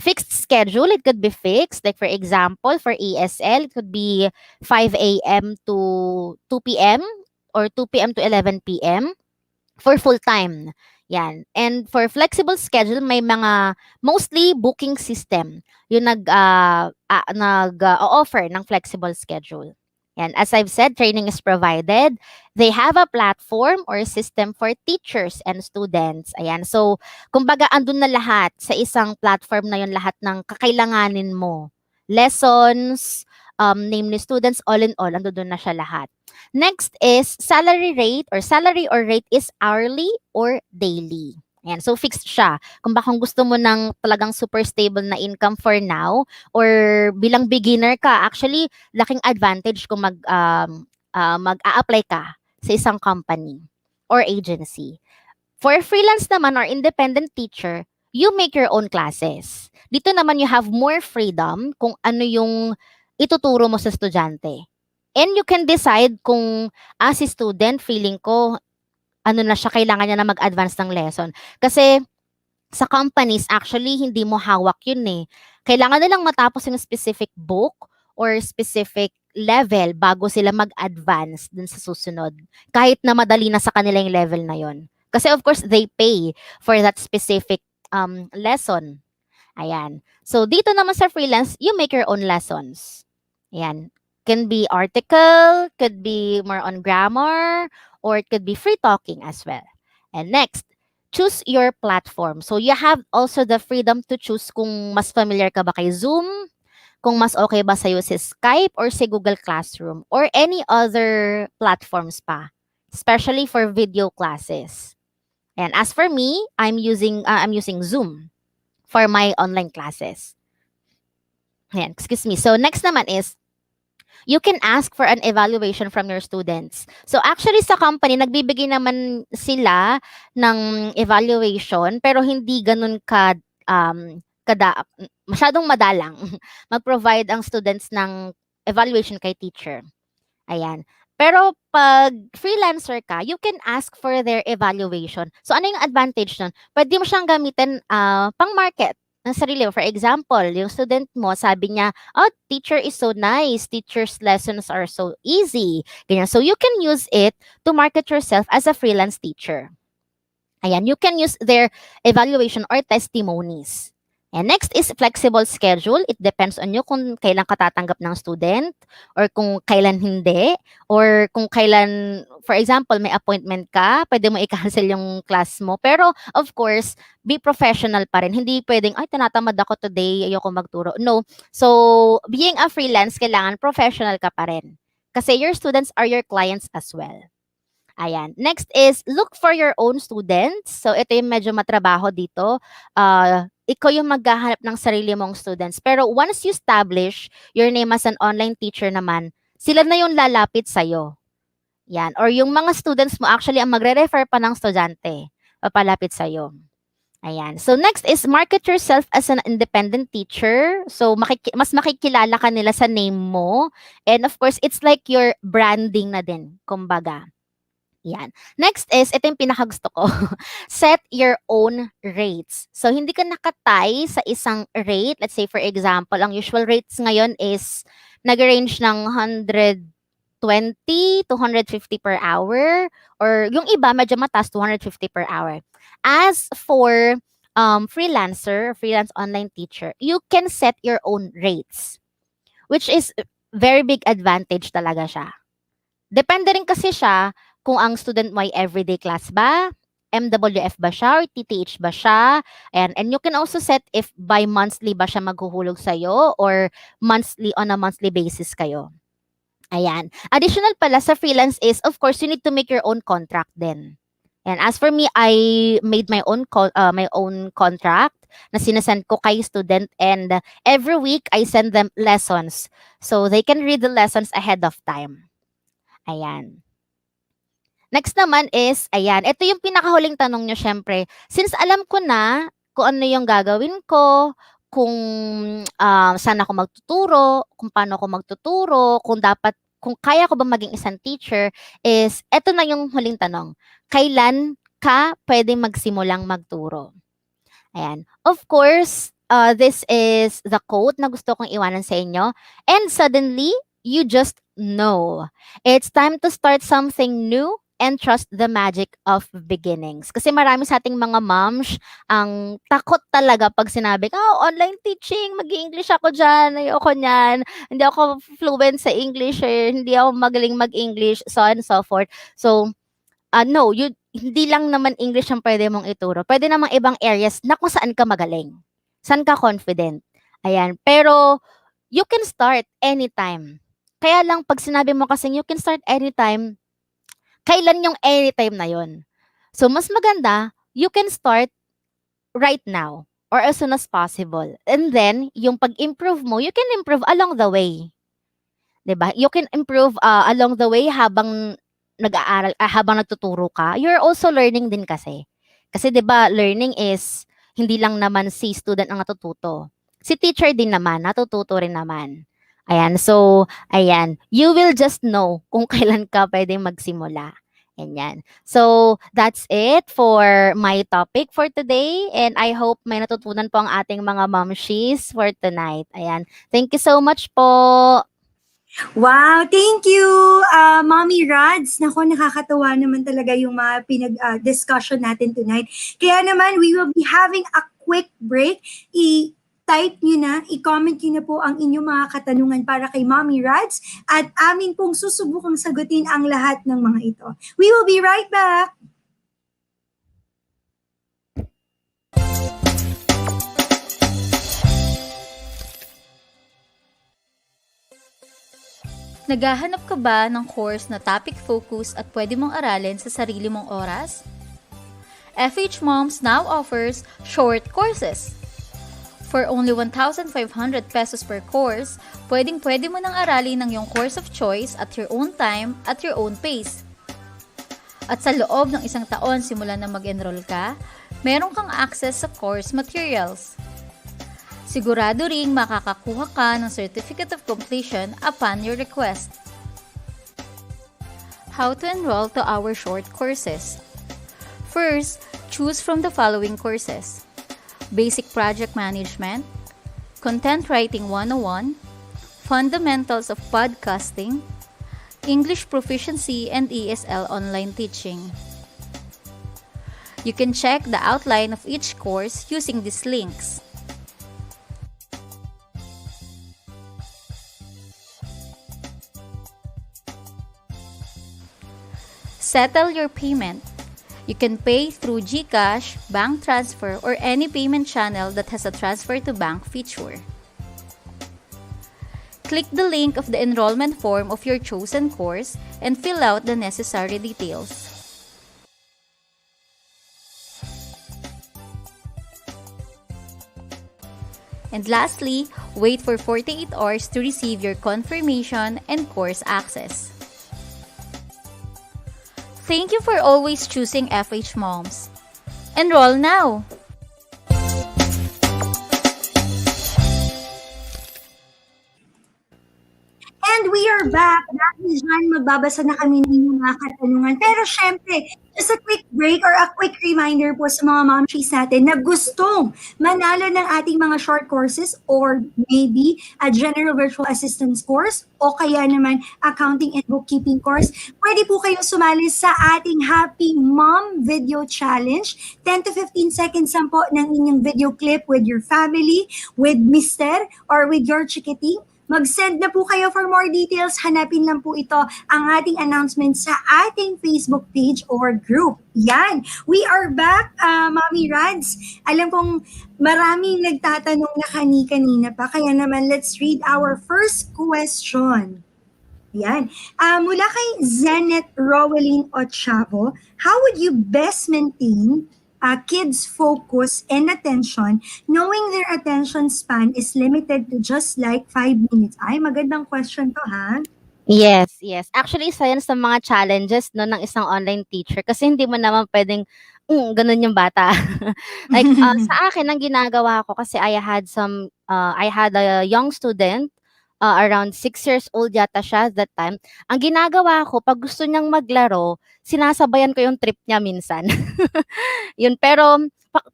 Fixed schedule, it could be fixed. Like for example, for ESL, it could be 5 a.m. to 2 p.m. or 2 p.m. to 11 p.m. for full time. Yan. And for flexible schedule, may mga mostly booking system yung nag-offer ng flexible schedule. Yan. As I've said, training is provided. They have a platform or system for teachers and students. Ayan. So, kumbaga, andun na lahat sa isang platform na yun, lahat ng kakailanganin mo. Lessons, namely students, all in all, andun na siya lahat. Next is salary rate or rate is hourly or daily. Ayan, so fixed siya. Kung gusto mo ng talagang super stable na income for now or bilang beginner ka, actually, laking advantage kung mag-a-apply ka sa isang company or agency. For freelance naman or independent teacher, you make your own classes. Dito naman you have more freedom kung ano yung ituturo mo sa estudyante. And you can decide kung as a student, feeling ko, ano na siya, kailangan niya na mag-advance ng lesson. Kasi sa companies, actually, hindi mo hawak yun eh. Kailangan nilang matapos yung specific book or specific level bago sila mag-advance dun sa susunod. Kahit na madali na sa kanila yung level na yon. Kasi of course, they pay for that specific lesson. Ayan. So, dito naman sa freelance, you make your own lessons. Ayan. Can be article, could be more on grammar, or it could be free talking as well. And next, choose your platform. So, you have also the freedom to choose kung mas familiar ka ba kay Zoom, kung mas okay ba sa'yo si Skype or si Google Classroom, or any other platforms pa, especially for video classes. And as for me, I'm using Zoom for my online classes. Ayan, excuse me. So next naman is, you can ask for an evaluation from your students. So actually sa company, nagbibigay naman sila ng evaluation, pero hindi ganun masyadong madalang mag-provide ang students ng evaluation kay teacher. Ayan. Pero pag freelancer ka, you can ask for their evaluation. So ano yung advantage nun? Pwede mo siyang gamitin pang market ng sarili. For example, yung student mo, sabi niya, oh, teacher is so nice. Teacher's lessons are so easy. Ganyan. So you can use it to market yourself as a freelance teacher. Ayan, you can use their evaluation or testimonies. And next is flexible schedule. It depends on you kung kailan ka tatanggap ng student or kung kailan hindi. Or kung kailan, for example, may appointment ka, pwede mo i-cancel yung class mo. Pero, of course, be professional pa rin. Hindi pwedeng, ay, tinatamad ako today, ayoko magturo. No. So, being a freelance, kailangan professional ka pa rin. Kasi your students are your clients as well. Ayan. Next is, look for your own students. So, ito yung medyo matrabaho dito. Ikaw yung maghahanap ng sarili mong students. Pero once you establish your name as an online teacher naman, sila na yung lalapit sa'yo. Yan. Or yung mga students mo actually ang magre-refer pa ng estudyante. Papalapit sa'yo. Ayan. So next is market yourself as an independent teacher. So mas makikilala ka nila sa name mo. And of course, it's like your branding na din, kumbaga. Yan. Next is, ito yung pinakagusto ko. Set your own rates. So, hindi ka nakatay sa isang rate. Let's say, for example, ang usual rates ngayon is nag-range ng 120 to 150 per hour. Or yung iba, medyo mataas, 250 per hour. As for freelance online teacher, you can set your own rates. Which is very big advantage talaga siya. Depende rin kasi siya kung ang student mo ay everyday class ba, MWF ba siya, or TTH ba siya. And you can also set if by monthly ba siya maghuhulog sa'yo or on a monthly basis kayo. Ayan. Additional pala sa freelance is, of course, you need to make your own contract din. And as for me, I made my own contract na sinasend ko kay student, and every week I send them lessons. So they can read the lessons ahead of time. Ayan. Next naman is, ayan, ito yung pinakahuling tanong nyo syempre. Since alam ko na kung ano yung gagawin ko, kung saan ako magtuturo, kung paano ako magtuturo, kung kaya ko ba maging isang teacher, is, ito na yung huling tanong. Kailan ka pwede magsimulang magturo? Ayan. Of course, this is the quote na gusto kong iwanan sa inyo. And suddenly, you just know. It's time to start something new and trust the magic of beginnings. Kasi marami sa ating mga moms ang takot talaga pag sinabi, online teaching, mag-English ako dyan, ayoko nyan, hindi ako fluent sa English, hindi ako magaling mag-English, so on and so forth. So, no, hindi lang naman English ang pwede mong ituro. Pwede namang ibang areas na kung saan ka magaling. Saan ka confident. Ayan. Pero, you can start anytime. Kaya lang, pag sinabi mo kasi you can start anytime, kailan yung anytime na yon? So, mas maganda, you can start right now or as soon as possible. And then, yung pag-improve mo, you can improve along the way. Diba? You can improve along the way habang nag-aaral, habang nagtuturo ka. You're also learning din kasi. Kasi diba, learning is, hindi lang naman si student ang natututo. Si teacher din naman, natututo rin naman. Ayan, so, ayan, you will just know kung kailan ka pwedeng magsimula. Ganyan. So, that's it for my topic for today. And I hope may natutunan po ang ating mga momshies for tonight. Ayan. Thank you so much po. Wow, thank you, Mommy Rudz. Naku, nakakatawa naman talaga yung mga discussion natin tonight. Kaya naman, we will be having a quick break. I-type nyo na, i-comment nyo na po ang inyong mga katanungan para kay Mommy Rudz at amin pong susubukang sagutin ang lahat ng mga ito. We will be right back. Naghahanap ka ba ng course na topic focus at pwede mong aralin sa sarili mong oras? FHMoms now offers short courses. For only 1,500 pesos per course, pwedeng-pwede mo nang aralin ng iyong course of choice at your own time, at your own pace. At sa loob ng 1 taon simula na mag-enroll ka, meron kang access sa course materials. Sigurado ring makakakuha ka ng Certificate of Completion upon your request. How to enroll to our short courses? First, choose from the following courses: Basic Project Management, Content Writing 101, Fundamentals of Podcasting, English Proficiency and ESL Online Teaching. You can check the outline of each course using these links. Settle your payment. You can pay through GCash, bank transfer, or any payment channel that has a transfer to bank feature. Click the link of the enrollment form of your chosen course and fill out the necessary details. And lastly, wait for 48 hours to receive your confirmation and course access. Thank you for always choosing FHMoms. Enroll now! And we are back. Dahil dyan, magbabasa na kami ng mga katanungan. Pero syempre, just a quick break or a quick reminder po sa mga momshies natin na gustong manalo ng ating mga short courses or maybe a general virtual assistance course o kaya naman accounting and bookkeeping course. Pwede po kayong sumali sa ating Happy Mom Video Challenge. 10 to 15 seconds lang po ng inyong video clip with your family, with Mr. or with your chikiting. Mag-send na po kayo for more details. Hanapin lang po ito ang ating announcement sa ating Facebook page or group. Yan. We are back, Mommy Rudz. Alam kong maraming nagtatanong na kanina pa. Kaya naman, let's read our first question. Yan. Mula kay Zenet Rowelyn Ochavo, how would you best maintain kids' focus and attention, knowing their attention span is limited to just like 5 minutes? Ay, magandang question to, ha? Yes, yes. Actually, isa yan sa mga challenges no, ng isang online teacher kasi hindi mo naman pwedeng ganun yung bata. Like, sa akin, ang ginagawa ko kasi I had a young student, around 6 years old yata siya at that time. Ang ginagawa ko, pag gusto niyang maglaro, sinasabayan ko yung trip niya minsan. Yun, pero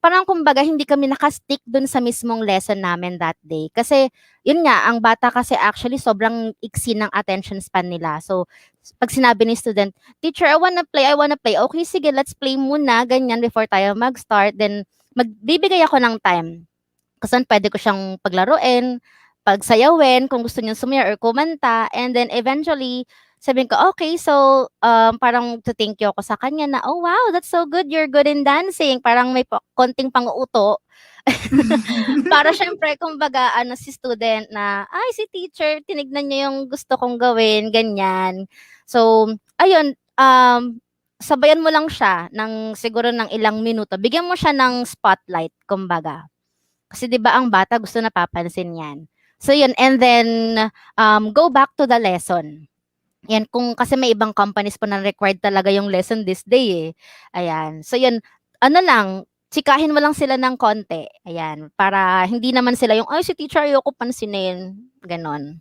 parang kumbaga hindi kami nakastick dun sa mismong lesson namin that day. Kasi, yun nga, ang bata kasi actually sobrang iksi ng attention span nila. So, pag sinabi ni student, teacher, I wanna play. Okay, sige, let's play muna, ganyan, before tayo mag-start. Then, magbibigay ako ng time. Kasi pwede ko siyang paglaruin, pagsayawin, kung gusto niyo sumayaw or kumanta, and then eventually, sabihin ko, okay, so parang to thank you ako sa kanya na, oh wow, that's so good, you're good in dancing. Parang may konting pang-uuto. Para syempre, kumbaga, si student na, ay, si teacher, tinignan niya yung gusto kong gawin, ganyan. So, ayun, sabayan mo lang siya ng siguro ng ilang minuto. Bigyan mo siya ng spotlight, kumbaga. Kasi 'di ba ang bata gusto napapansin 'yan. So yun, and then go back to the lesson. Yan, kung kasi may ibang companies pa na required talaga yung lesson this day eh. Ayan. So yun, ano lang, tsikahin mo lang sila ng konti. Ayan, para hindi naman sila yung, ay si teacher ayoko pansinin. Ganon.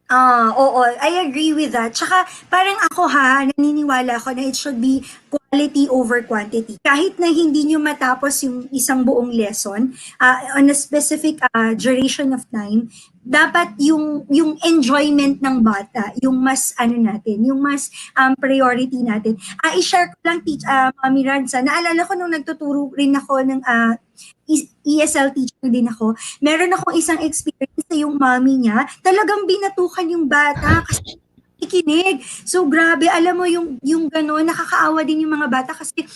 Oo, I agree with that. Tsaka parang ako naniniwala ako na it should be quality over quantity. Kahit na hindi nyo matapos yung isang buong lesson on a specific duration of time, dapat yung enjoyment ng bata, yung mas natin, yung mas priority natin. I-share ko lang, Mommy Rudz, naalala ko nung nagtuturo rin ako ng ESL teacher din ako, meron akong isang experience na yung mommy niya, talagang binatukan yung bata kasi ikinig. So grabe, alam mo yung gano'n, nakakaawa din yung mga bata kasi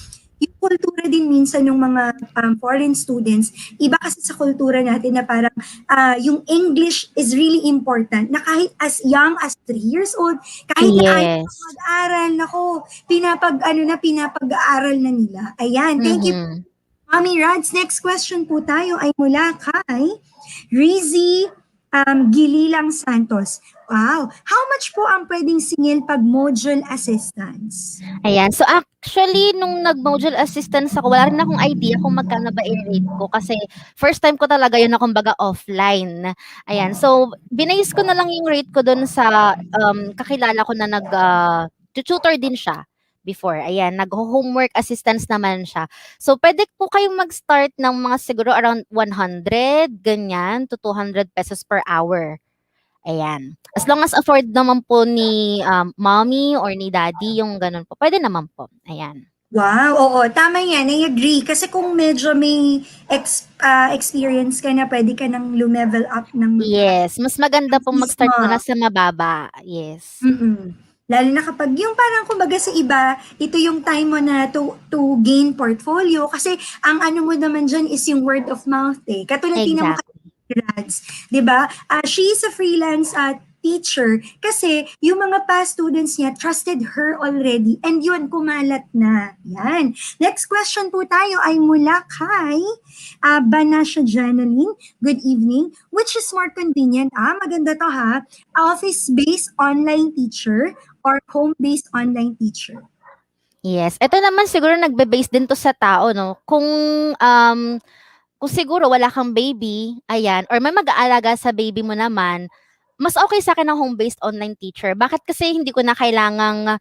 yung kultura din minsan ng mga foreign students, iba kasi sa kultura natin na parang yung English is really important, na kahit as young as 3 years old, kahit na ayaw mag-aral, pinapag-aaral na nila. Ayan, thank you. Mommy Rudz, next question po tayo ay mula kay Rizzy Gililang Santos. Wow. How much po ang pwedeng singil pag module assistance? Ayan. So actually, nung nag-module assistance ako, wala rin akong idea kung magkano ba i-rate ko kasi first time ko talaga yun na kumbaga offline. Ayan. So, binayis ko na lang yung rate ko dun sa kakilala ko na tutor din siya before. Ayan, nag-homework assistance naman siya. So, pwede po kayong mag-start ng mga siguro around 100, ganyan, to 200 pesos per hour. Ayan. As long as afford naman po ni mommy or ni daddy, yung ganun po. Pwede naman po. Ayan. Wow, oo. Tama yan. I agree. Kasi kung medyo may experience ka na, pwede ka nang lumevel up ng Yes. Mas maganda pong mag-start muna sa mababa. Yes. Lalo na kapag yung parang kumbaga sa iba, ito yung time mo na to gain portfolio kasi ang ano mo naman dyan is yung word of mouth eh. Katulad din mo kay Rudz, di ba? She is a freelance teacher kasi yung mga past students niya trusted her already and yun, kumalat na. Yan. Next question po tayo ay mula kay Banasha Janeline. Good evening. Which is more convenient? Maganda to ha. Office-based online teacher or home-based online teacher? Yes. Ito naman siguro nagbe-base din to sa tao, no? Kung siguro wala kang baby, ayan, or may mag-aalaga sa baby mo naman, mas okay sa akin ang home-based online teacher. Bakit? Kasi hindi ko na kailangang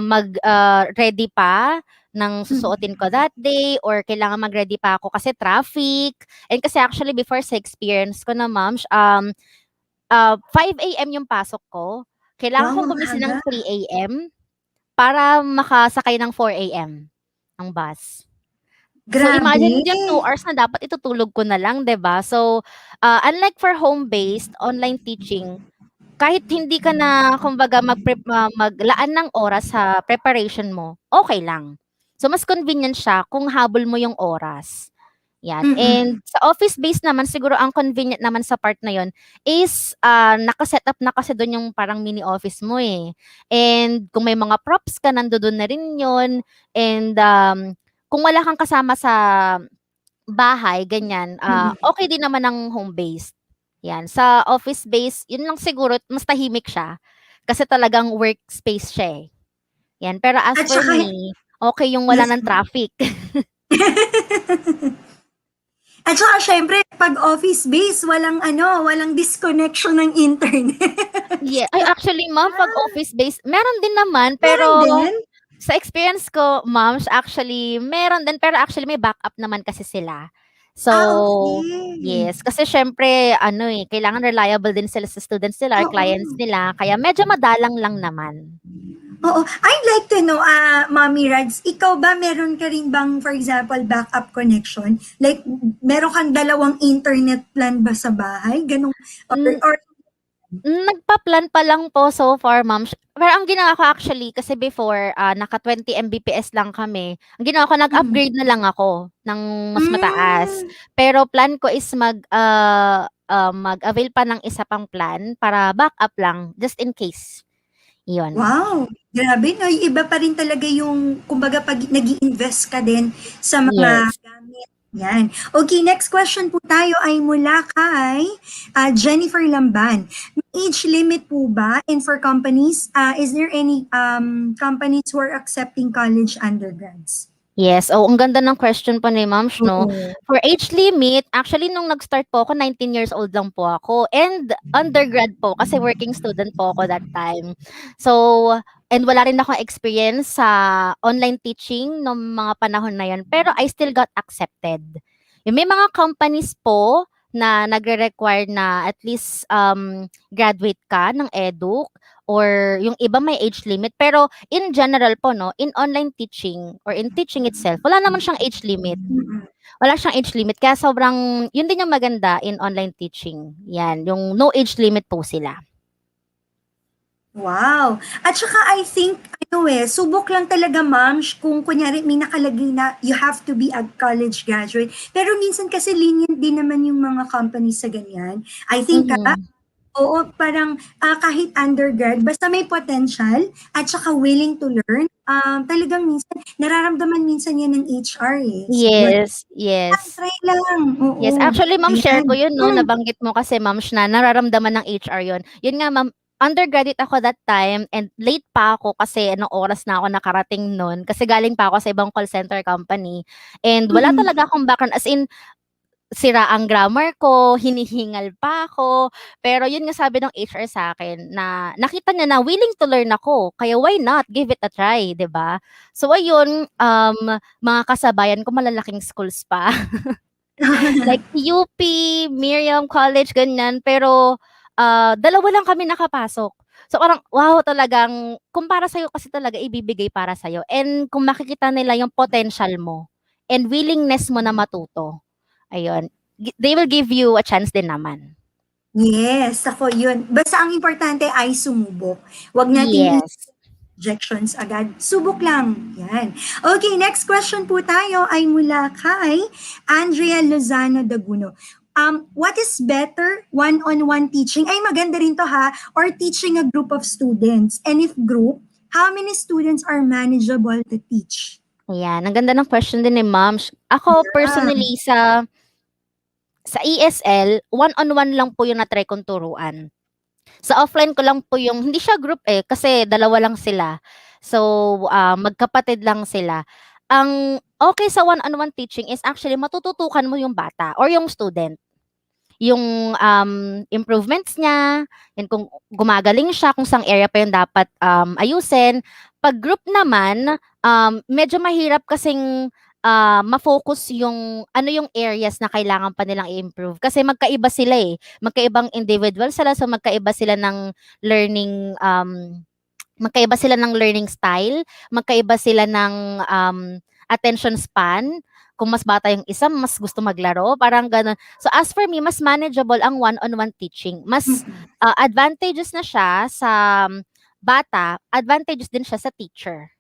mag-ready pa ng susuotin ko that day or kailangan mag-ready pa ako kasi traffic. And kasi actually before sa experience ko na ma'am, 5 a.m. yung pasok ko. Kailangan ko gumising ng 3 a.m. para makasakay ng 4 a.m. ang bus. So imagine yung 2 hours na dapat itutulog ko na lang, 'di ba? So unlike for home-based online teaching, kahit hindi ka na kumbaga maglaan ng oras sa preparation mo, okay lang. So mas convenient siya kung habol mo yung oras. Yan. And sa office-based naman, siguro ang convenient naman sa part na yon is nakaset up na kasi doon yung parang mini office mo eh. And kung may mga props ka, nandoon na rin yon. And kung wala kang kasama sa bahay, ganyan, okay din naman ang home-based. Yan. Sa office-based, yun lang siguro, mas tahimik siya. Kasi talagang workspace siya eh. Yan. Pero as for me, okay yung wala ng traffic. At saka syempre, pag office-based, walang disconnection ng internet. Yeah. Ay, actually, ma'am, pag office-based, meron din naman, pero sa experience ko, ma'am, actually, meron din, pero actually may backup naman kasi sila. So, yes. Kasi syempre, kailangan reliable din sila sa students nila or clients nila. Kaya medyo madalang lang naman. Oo. I'd like to know, Mommy Rudz, ikaw ba meron ka rin bang, for example, backup connection? Like, meron kang 2 internet plan ba sa bahay? Ganun, or nagpa-plan pa lang po so far, ma'am. Pero ang ginawa ko actually, kasi before, naka 20 Mbps lang kami. Ang ginawa ko, nag-upgrade na lang ako ng mas mataas. Pero plan ko is mag-avail pa ng isa pang plan para backup lang, just in case. Yun. Wow! Grabe, no? Iba pa rin talaga yung, kumbaga, pag nag-i-invest ka din sa mga gamit. Yan. Okay, next question po tayo ay mula kay Jennifer Lamban. May age limit po ba? And for companies, is there any companies who are accepting college undergrads? Yes. Oh, ang ganda ng question po ni Ma'am, no? Oo. For age limit, actually, nung nag-start po ako, 19 years old lang po ako. And undergrad po, kasi working student po ako that time. So, and wala rin akong experience sa online teaching ng mga panahon na yun. Pero I still got accepted. Yung may mga companies po na nagre-require na at least graduate ka ng eduk or yung iba may age limit. Pero in general po, no, in online teaching or in teaching itself, wala naman siyang age limit. Wala siyang age limit. Kaya sobrang, yun din yung maganda in online teaching. Yan, yung no age limit po sila. Wow! At saka I think, subok lang talaga, ma'am, kung kunyari may nakalagay na you have to be a college graduate. Pero minsan kasi lenient din naman yung mga companies sa ganyan. I think, oo, parang kahit undergrad, basta may potential at saka willing to learn, talagang minsan, nararamdaman minsan yan ng HR eh. So, Yes, yes. try lang. Oo. Yes, actually, ma'am, share ko Ayan. yun, no, nabanggit mo kasi, ma'am, na nararamdaman ng HR yun. Yun nga, ma'am, undergraduate ako that time and late pa ako kasi anong oras na ako nakarating nun kasi galing pa ako sa ibang call center company and wala talaga akong background as in sira ang grammar ko, hinihingal pa ako. Pero yun nga sabi ng HR sa akin na nakita niya na willing to learn ako. Kaya why not? Give it a try, 'di ba? So ayun, mga kasabayan ko malalaking schools pa. Like UP, Miriam College, ganyan. Pero dalawa lang kami nakapasok. So parang wow, talagang kung para sa'yo kasi talaga ibibigay para sa'yo. And kung makikita nila yung potential mo and willingness mo na matuto. Ayun. They will give you a chance din naman. Yes, ako yun. Basta ang importante ay sumubok. Huwag natin Yes. rejections agad. Subok lang. Yan. Okay, next question po tayo ay mula kay Andrea Lozano Daguno. What is better, one-on-one teaching? Ay, maganda rin to ha. Or teaching a group of students? And if group, how many students are manageable to teach? Ayan, ang ganda ng question din ni Ma'am. Ako personally sa ESL, one-on-one lang po yung na-try kong turuan. Sa offline ko lang po yung, hindi siya group kasi dalawa lang sila. So, magkapatid lang sila. Ang okay sa one-on-one teaching is actually matututukan mo yung bata or yung student. Yung improvements niya, and kung gumagaling siya, kung saan area pa yung dapat ayusin. Pag group naman, medyo mahirap kasing ma-focus yung ano yung areas na kailangan pa nilang i-improve kasi magkaiba sila magkaibang individual sila, so magkaiba sila ng learning style, magkaiba sila ng attention span. Kung mas bata yung isa, mas gusto maglaro, parang gano'n. So as for me, mas manageable ang one-on-one teaching. Mas advantageous na siya sa bata, advantageous din siya sa teacher.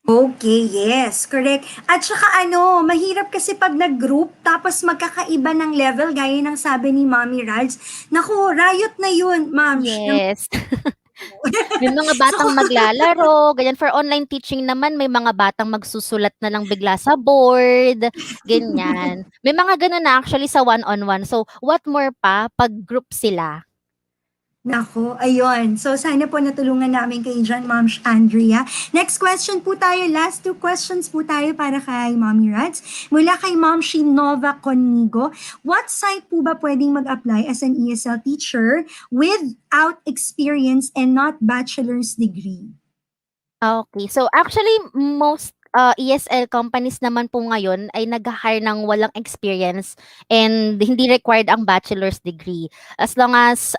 Okay, yes, correct. At saka mahirap kasi pag nag-group tapos magkakaiba ng level gaya ng sabi ni Mommy Rudz. Naku, riot na yun, ma'am. Yes. May mga batang maglalaro, ganyan. For online teaching naman, may mga batang magsusulat na lang bigla sa board, ganyan. May mga ganun na actually sa one-on-one. So, what more pa pag group sila? Nako, ayun. So, sana po natulungan namin kayo dyan, Ma'am Andrea. Next question po tayo. Last 2 questions po tayo para kay Mommy Rudz. Mula kay Ma'am Nova Conigo. What site po ba pwedeng mag-apply as an ESL teacher without experience and not bachelor's degree? Okay. So, actually, most ESL companies naman po ngayon ay nag-hire ng walang experience and hindi required ang bachelor's degree. As long as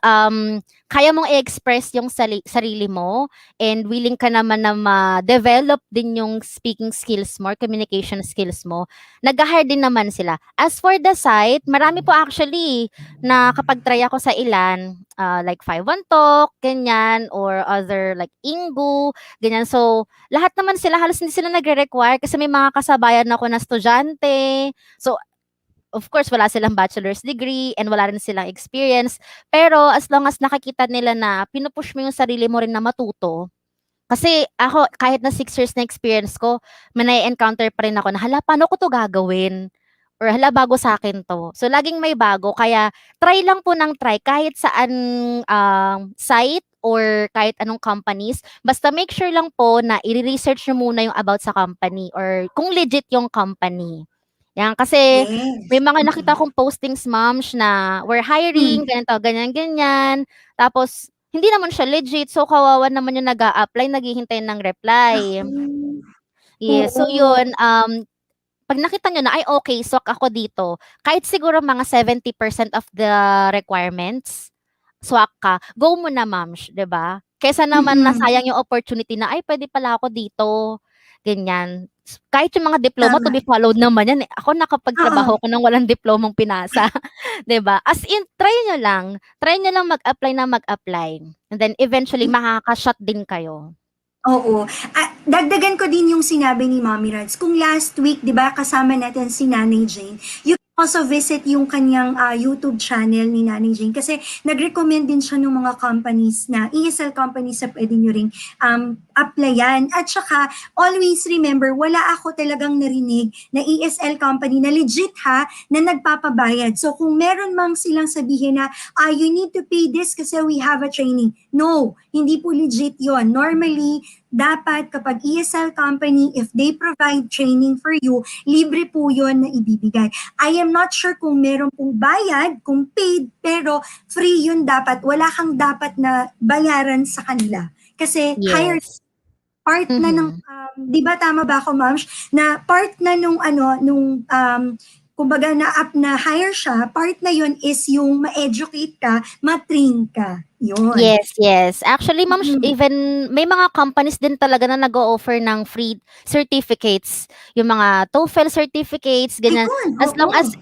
kaya mong i-express yung sarili mo and willing ka naman na ma-develop din yung speaking skills mo, communication skills mo, nag-hire din naman sila. As for the site, marami po actually na kapag try ako sa ilan, like 5-1-Talk, ganyan, or other like Ingu, ganyan. So, lahat naman sila, halos hindi sila nagre-require kasi may mga kasabayan ako na estudyante. So, of course, wala silang bachelor's degree and wala rin silang experience. Pero as long as nakikita nila na pinupush mo yung sarili mo rin na matuto, kasi ako, kahit na 6 years na experience ko, may encounter pa rin ako na, hala, paano ko to gagawin? Or hala, bago sa akin to. So, laging may bago. Kaya, try lang po ng try kahit saan site or kahit anong companies, basta make sure lang po na i-research nyo muna yung about sa company or kung legit yung company. Yan, kasi may mga nakita kong postings, moms, na we're hiring, ganito, ganyan, ganyan. Tapos, hindi naman siya legit. So, kawawa naman yung nag-a-apply, naghihintay ng reply. Yes. So, yun, pag nakita nyo na, ay okay, swak ako dito, kahit siguro mga 70% of the requirements, swak ka, go mo na, ma'am, 'di ba? Kaysa naman nasayang yung opportunity na, ay pwede pala ako dito, ganyan. Kahit yung mga diploma to be followed naman yan. Ako nakapagtrabaho ko nang walang diplomang pinasa, 'di ba? As in, try nyo lang mag-apply. And then eventually makaka-shot din kayo. Oo. Dagdagan ko din yung sinabi ni Mommy Rudz. Kung last week, di ba, kasama natin si Nanay Jane, you can also visit yung kanyang YouTube channel ni Nanay Jane kasi nag-recommend din siya ng mga companies na, ESL companies na pwede nyo ring applyan. At saka, always remember, wala ako talagang narinig na ESL company na legit ha, na nagpapabayad. So kung meron mang silang sabihin na, you need to pay this kasi we have a training. No, hindi po legit yon. Normally, dapat kapag ESL company, if they provide training for you, libre po yon na ibibigay. I am not sure kung meron pong bayad, kung paid, pero free yun dapat. Wala kang dapat na bayaran sa kanila. Kasi higher part na ng, di ba tama ba ako, ma'am, na part na nung kumbaga na hire siya, part na yun is yung ma-educate ka, ma-train ka. Yun. Yes. Actually, ma'am, even may mga companies din talaga na nag-o-offer ng free certificates. Yung mga TOEFL certificates, ganyan. As long as,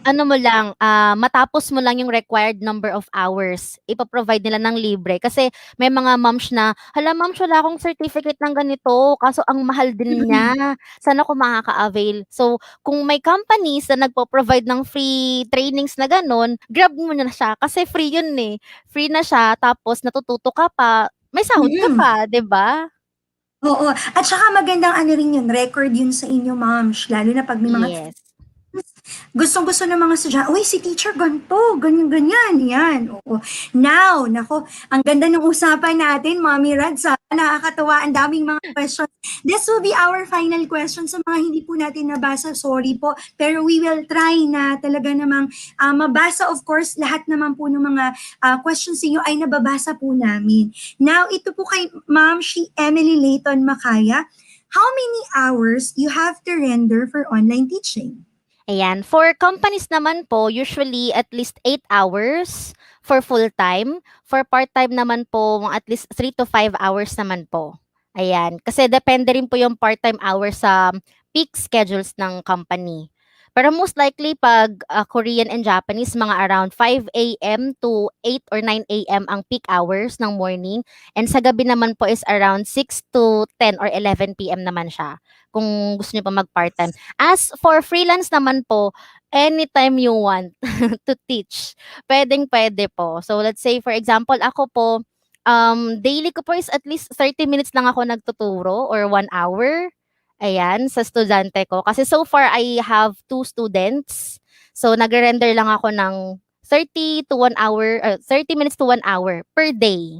matapos mo lang yung required number of hours, ipaprovide nila ng libre. Kasi may mga moms na, hala ma'am, wala akong certificate ng ganito, kaso ang mahal din niya. Sana ko makaka-avail. So, kung may companies na nagpo-provide ng free trainings na ganun, grab mo na siya. Kasi free yun eh. Free na siya, tapos natututo ka pa, may sahod ka pa, 'di ba? Oo. At saka magandang rin yun, record yun sa inyo, moms. Lalo na pag may mga gustong-gusto ng mga estudyante, uy, si teacher ganito, ganyan-ganyan. Yan, oo. Now, nako, ang ganda ng usapan natin, Mommy Rudz. Nakakatawa, ang daming mga questions. This will be our final question. Sa mga hindi po natin nabasa, sorry po. Pero we will try na talaga namang mabasa. Of course, lahat naman po ng mga questions niyo ay nababasa po namin. Now, ito po kay Ma'am Emily Layton Makaya. How many hours you have to render for online teaching? Ayan. For companies naman po, usually at least 8 hours for full-time. For part-time naman po, at least 3 to 5 hours naman po. Ayan. Kasi depende rin po yung part-time hours sa peak schedules ng company. Pero most likely, pag Korean and Japanese, mga around 5 a.m. to 8 or 9 a.m. ang peak hours ng morning. And sa gabi naman po is around 6 to 10 or 11 p.m. naman siya, kung gusto niyo pa mag-part-time. As for freelance naman po, anytime you want to teach, pwede po. So let's say, for example, ako po, daily ko po is at least 30 minutes lang ako nagtuturo or 1 hour. Ayan, sa estudyante ko. Kasi so far, I have 2 students. So, nagre-render lang ako ng 30 minutes to 1 hour per day.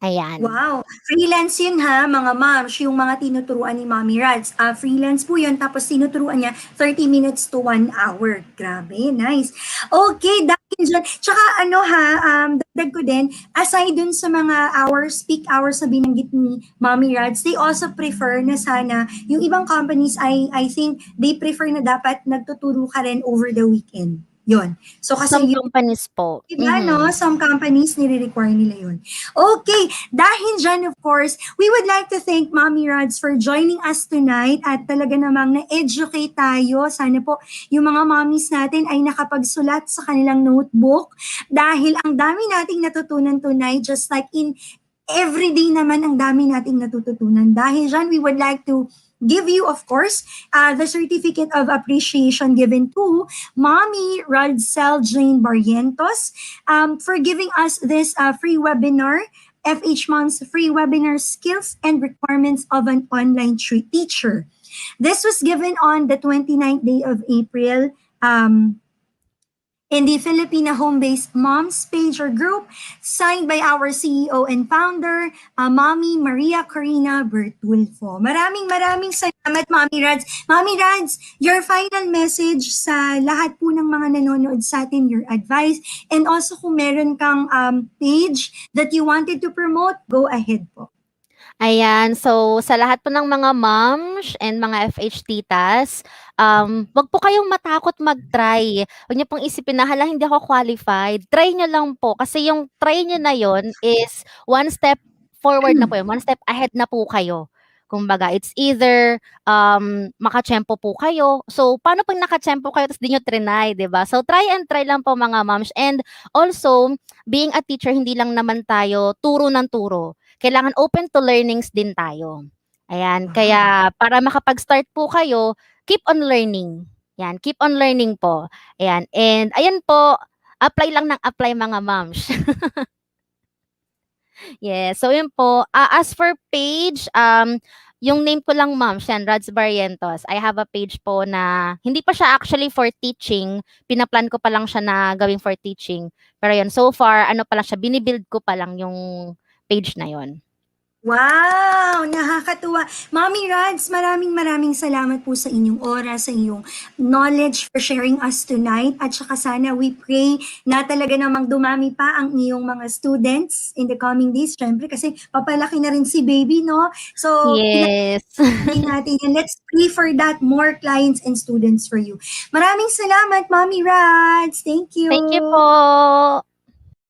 Ayan. Wow. Freelance yun ha, mga moms, yung mga tinuturuan ni Mommy Rudz. Freelance po yun, tapos tinuturuan niya 30 minutes to 1 hour. Grabe, nice. Okay, dahil dyan. Tsaka dagdag ko din, aside dun sa mga hours, peak hours na binanggit ni Mommy Rudz, they also prefer na sana, yung ibang companies, I think, they prefer na dapat nagtuturo ka rin over the weekend. Yun. So, kasi some companies po. Diba, no? Some companies, nire-require nila yun. Okay. Dahil dyan, of course, we would like to thank Mommy Rudz for joining us tonight at talaga namang na-educate tayo. Sana po yung mga mommies natin ay nakapagsulat sa kanilang notebook dahil ang dami nating natutunan tonight, just like in everyday naman ang dami nating natututunan. Dahil dyan, we would like to give you, of course, the certificate of appreciation given to Mommy Rudz Barrientos for giving us this free webinar, FHMoms Free Webinar Skills and Requirements of an Online Teacher. This was given on the 29th day of April, in the Filipina home-based moms page or group, signed by our CEO and founder, Mommy Maria Corina Bertulfo. Maraming salamat, Mommy Rudz. Mommy Rudz, your final message sa lahat po ng mga nanonood sa atin, your advice, and also kung meron kang page that you wanted to promote, go ahead po. Ayan, so sa lahat po ng mga moms and mga FH titas, wag po kayong matakot mag-try. Huwag niyo pong isipin na, hala, hindi ako qualified. Try niyo lang po kasi yung try niyo na yon is one step forward na po yun, one step ahead na po kayo. Kumbaga, it's either makachempo po kayo. So, paano pag nakachempo kayo tapos di nyo trinay, di ba? So, try and try lang po mga moms. And also, being a teacher, hindi lang naman tayo turo ng turo. Kailangan open to learnings din tayo. Ayan, kaya para makapag-start po kayo, keep on learning. Yan, keep on learning po. Ayan, and ayan po, apply lang ng apply mga moms. Yes, so yun po. As for page, yung name ko lang moms, yan, Rudz Barrientos. I have a page po na hindi pa siya actually for teaching. Pinaplan ko pa lang siya na gawing for teaching. Pero yun, so far, ano pa lang siya, binibuild ko pa lang yung page na yon. Wow! Nakakatuwa. Mommy Rudz, maraming salamat po sa inyong oras, sa inyong knowledge for sharing us tonight. At saka sana we pray na talaga namang dumami pa ang iyong mga students in the coming days. Siyempre kasi papalaki na rin si baby, no? So, yes. natin yan. Let's pray for that, more clients and students for you. Maraming salamat, Mommy Rudz. Thank you. Thank you po.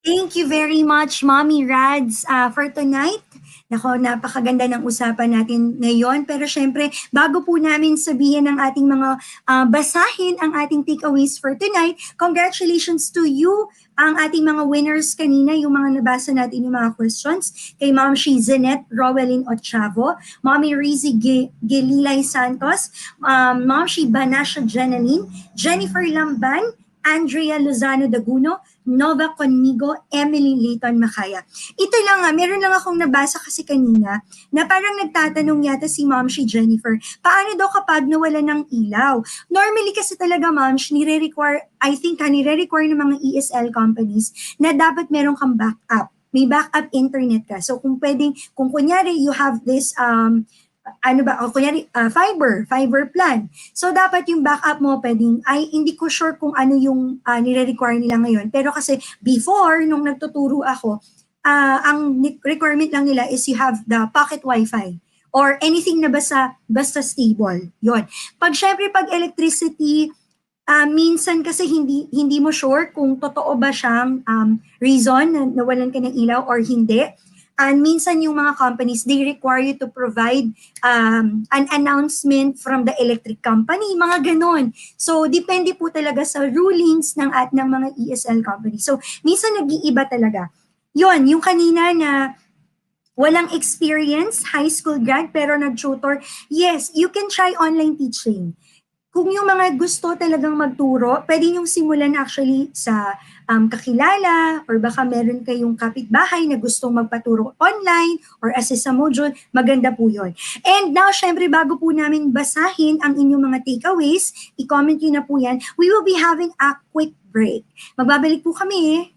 Thank you very much, Mommy Rudz, for tonight. Nako, napakaganda ng usapan natin ngayon. Pero syempre, bago po namin sabihin ng ating mga basahin ang ating takeaways for tonight, congratulations to you, ang ating mga winners kanina, yung mga nabasa natin yung mga questions. Kay Ma'am Shi Zenet Rowelyn Ochavo, Mommy Rizzy Gelilay Santos, Ma'am Shi Banasha Jenaline, Jennifer Lamban, Andrea Lozano Daguno, Nova Conmigo, Emily Layton Macaya. Ito lang meron lang akong nabasa kasi kanina na parang nagtatanong yata si Ma'am si Jennifer, paano daw kapag nawala ng ilaw? Normally kasi talaga ma'am, nire-require ng mga ESL companies na dapat meron kang backup. May backup internet ka. So kung kunyari you have this fiber plan. So, dapat yung backup mo hindi ko sure kung ano yung nire-require nila ngayon. Pero kasi before, nung nagtuturo ako, ang requirement lang nila is you have the pocket wifi or anything na basta stable. Yun. Syempre, pag electricity, minsan kasi hindi mo sure kung totoo ba siyang reason na nawalan ka ng ilaw or hindi. And minsan yung mga companies, they require you to provide an announcement from the electric company, mga ganon. So, depende po talaga sa rulings ng mga ESL companies. So, minsan nag-iiba talaga. Yung kanina na walang experience, high school grad, pero nag-tutor, yes, you can try online teaching. Kung yung mga gusto talagang magturo, pwede niyong simulan actually sa kakilala or baka meron kayong kapitbahay na gustong magpaturo online or assist sa module, maganda po yun. And now, syempre, bago po namin basahin ang inyong mga takeaways, i-comment nyo na po yan, we will be having a quick break. Magbabalik po kami.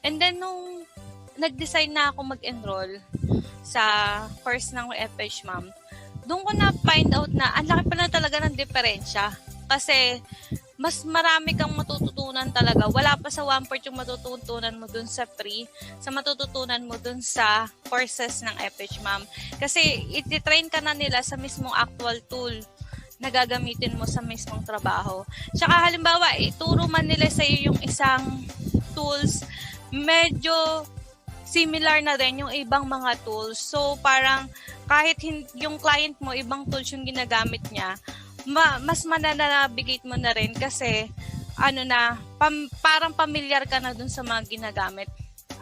And then, nung nag-decide na ako mag-enroll sa course ng FHMom, doon ko na-find out na ang laki pala talaga ng diferensya. Kasi, mas marami kang matututunan talaga. Wala pa sa 1/4 yung matututunan mo dun sa free, sa matututunan mo dun sa courses ng FHMom. Kasi, iti-train ka na nila sa mismong actual tool na gagamitin mo sa mismong trabaho. Tsaka halimbawa, ituro man nila sa iyo yung isang tools, medyo similar na rin yung ibang mga tools. So, parang kahit yung client mo, ibang tools yung ginagamit niya, mas mananabigate mo na rin kasi parang familiar ka na dun sa mga ginagamit.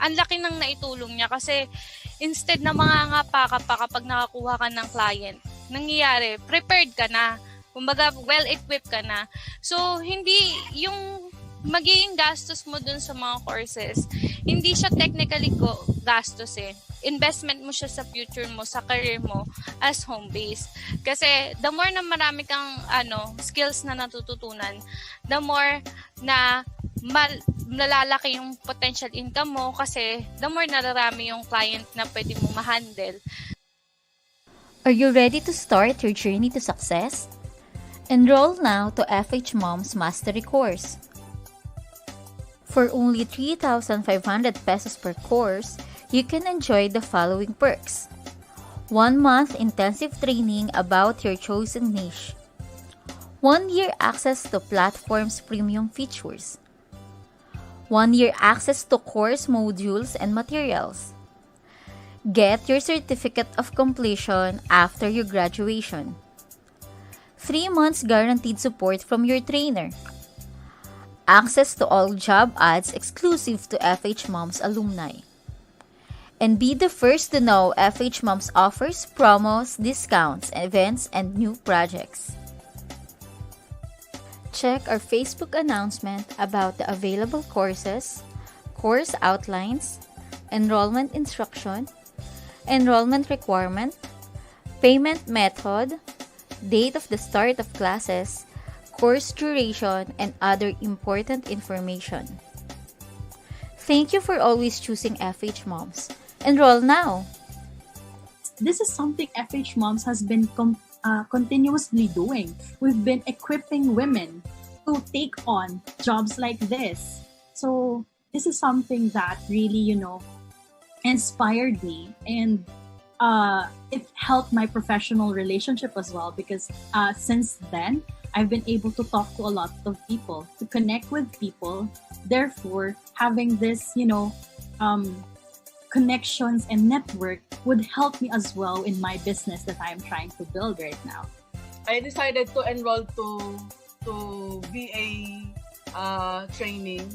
Ang laki ng naitulong niya kasi instead na mangangapa ka pa kapag nakakuha ka ng client, nangyayari, prepared ka na. Kumbaga, well-equipped ka na. So, hindi yung magiging gastos mo dun sa mga courses, hindi siya technically gastos eh. investment mo siya sa future mo, sa career mo as home-based. Kasi the more na marami kang skills na natututunan, the more na nalalaki yung potential income mo kasi the more nararami yung client na pwede mo ma-handle. Are you ready to start your journey to success? Enroll now to FHMoms Mastery Course. For only 3,500 pesos per course, you can enjoy the following perks. 1 month intensive training about your chosen niche. 1 year access to platform's premium features. 1 year access to course modules and materials. Get your certificate of completion after your graduation. 3 months guaranteed support from your trainer. Access to all job ads exclusive to FHMoms alumni. And be the first to know FHMoms offers promos, discounts, events, and new projects. Check our Facebook announcement about the available courses, course outlines, enrollment instruction, enrollment requirement, payment method, date of the start of classes, course duration, and other important information. Thank you for always choosing FHMoms. Enroll now! This is something FHMoms has been continuously doing. We've been equipping women to take on jobs like this. So this is something that really, inspired me, and it helped my professional relationship as well, because since then, I've been able to talk to a lot of people, to connect with people. Therefore, having this, connections and network would help me as well in my business that I'm trying to build right now. I decided to enroll to VA training.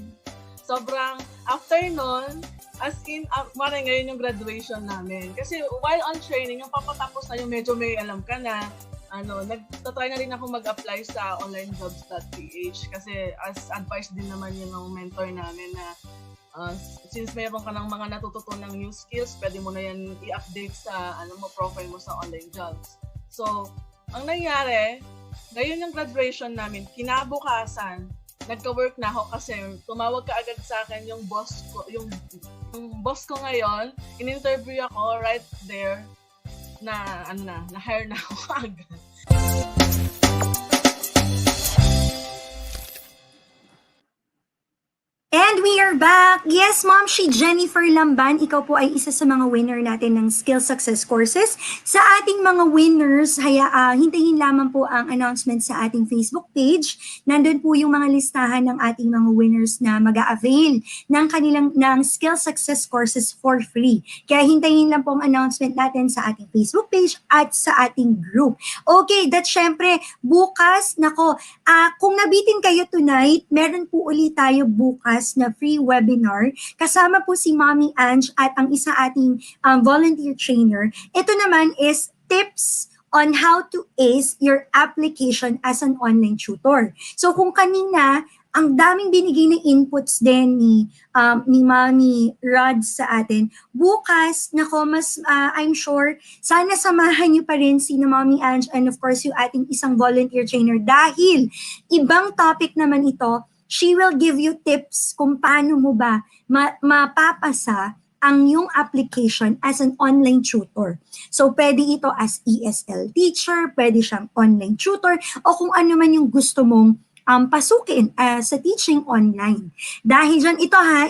Sobrang after nun, as in, ngayon yung graduation namin. Kasi while on training, yung papatapos na yung medyo may alam ka na, nagtatry na rin ako mag-apply sa onlinejobs.ph kasi as advice din naman yun ng mentor namin na since mayroon ka ng mga natututunang new skills, pwede mo na yan i-update sa profile mo sa online jobs. So, ang nangyari, ngayon yung graduation namin, kinabukasan, nagka-work na ako kasi tumawag ka agad sa akin yung boss ko ngayon, in-interview ako right there, na-hire na ako agad. And we are back! Yes, Ma'am, si Jennifer Lamban, ikaw po ay isa sa mga winner natin ng Skill Success Courses. Sa ating mga winners, hintayin lamang po ang announcement sa ating Facebook page. Nandun po yung mga listahan ng ating mga winners na mag-a-avail ng Skill Success Courses for free. Kaya hintayin lang po ang announcement natin sa ating Facebook page at sa ating group. Okay, that's syempre, bukas, kung nabitin kayo tonight, meron po ulit tayo bukas na free webinar. Kasama po si Mommy Ange at ang isa ating volunteer trainer. Ito naman is tips on how to ace your application as an online tutor. So kung kanina, ang daming binigay na inputs din ni Mommy Rudz sa atin. Bukas, I'm sure, sana samahan niyo pa rin si Mommy Ange and of course yung ating isang volunteer trainer dahil ibang topic naman ito. She will give you tips kung paano mo ba mapapasa ang yung application as an online tutor. So, pwede ito as ESL Teacher, pwede siyang online tutor, o kung ano man yung gusto mong pasukin sa teaching online. Dahil dyan,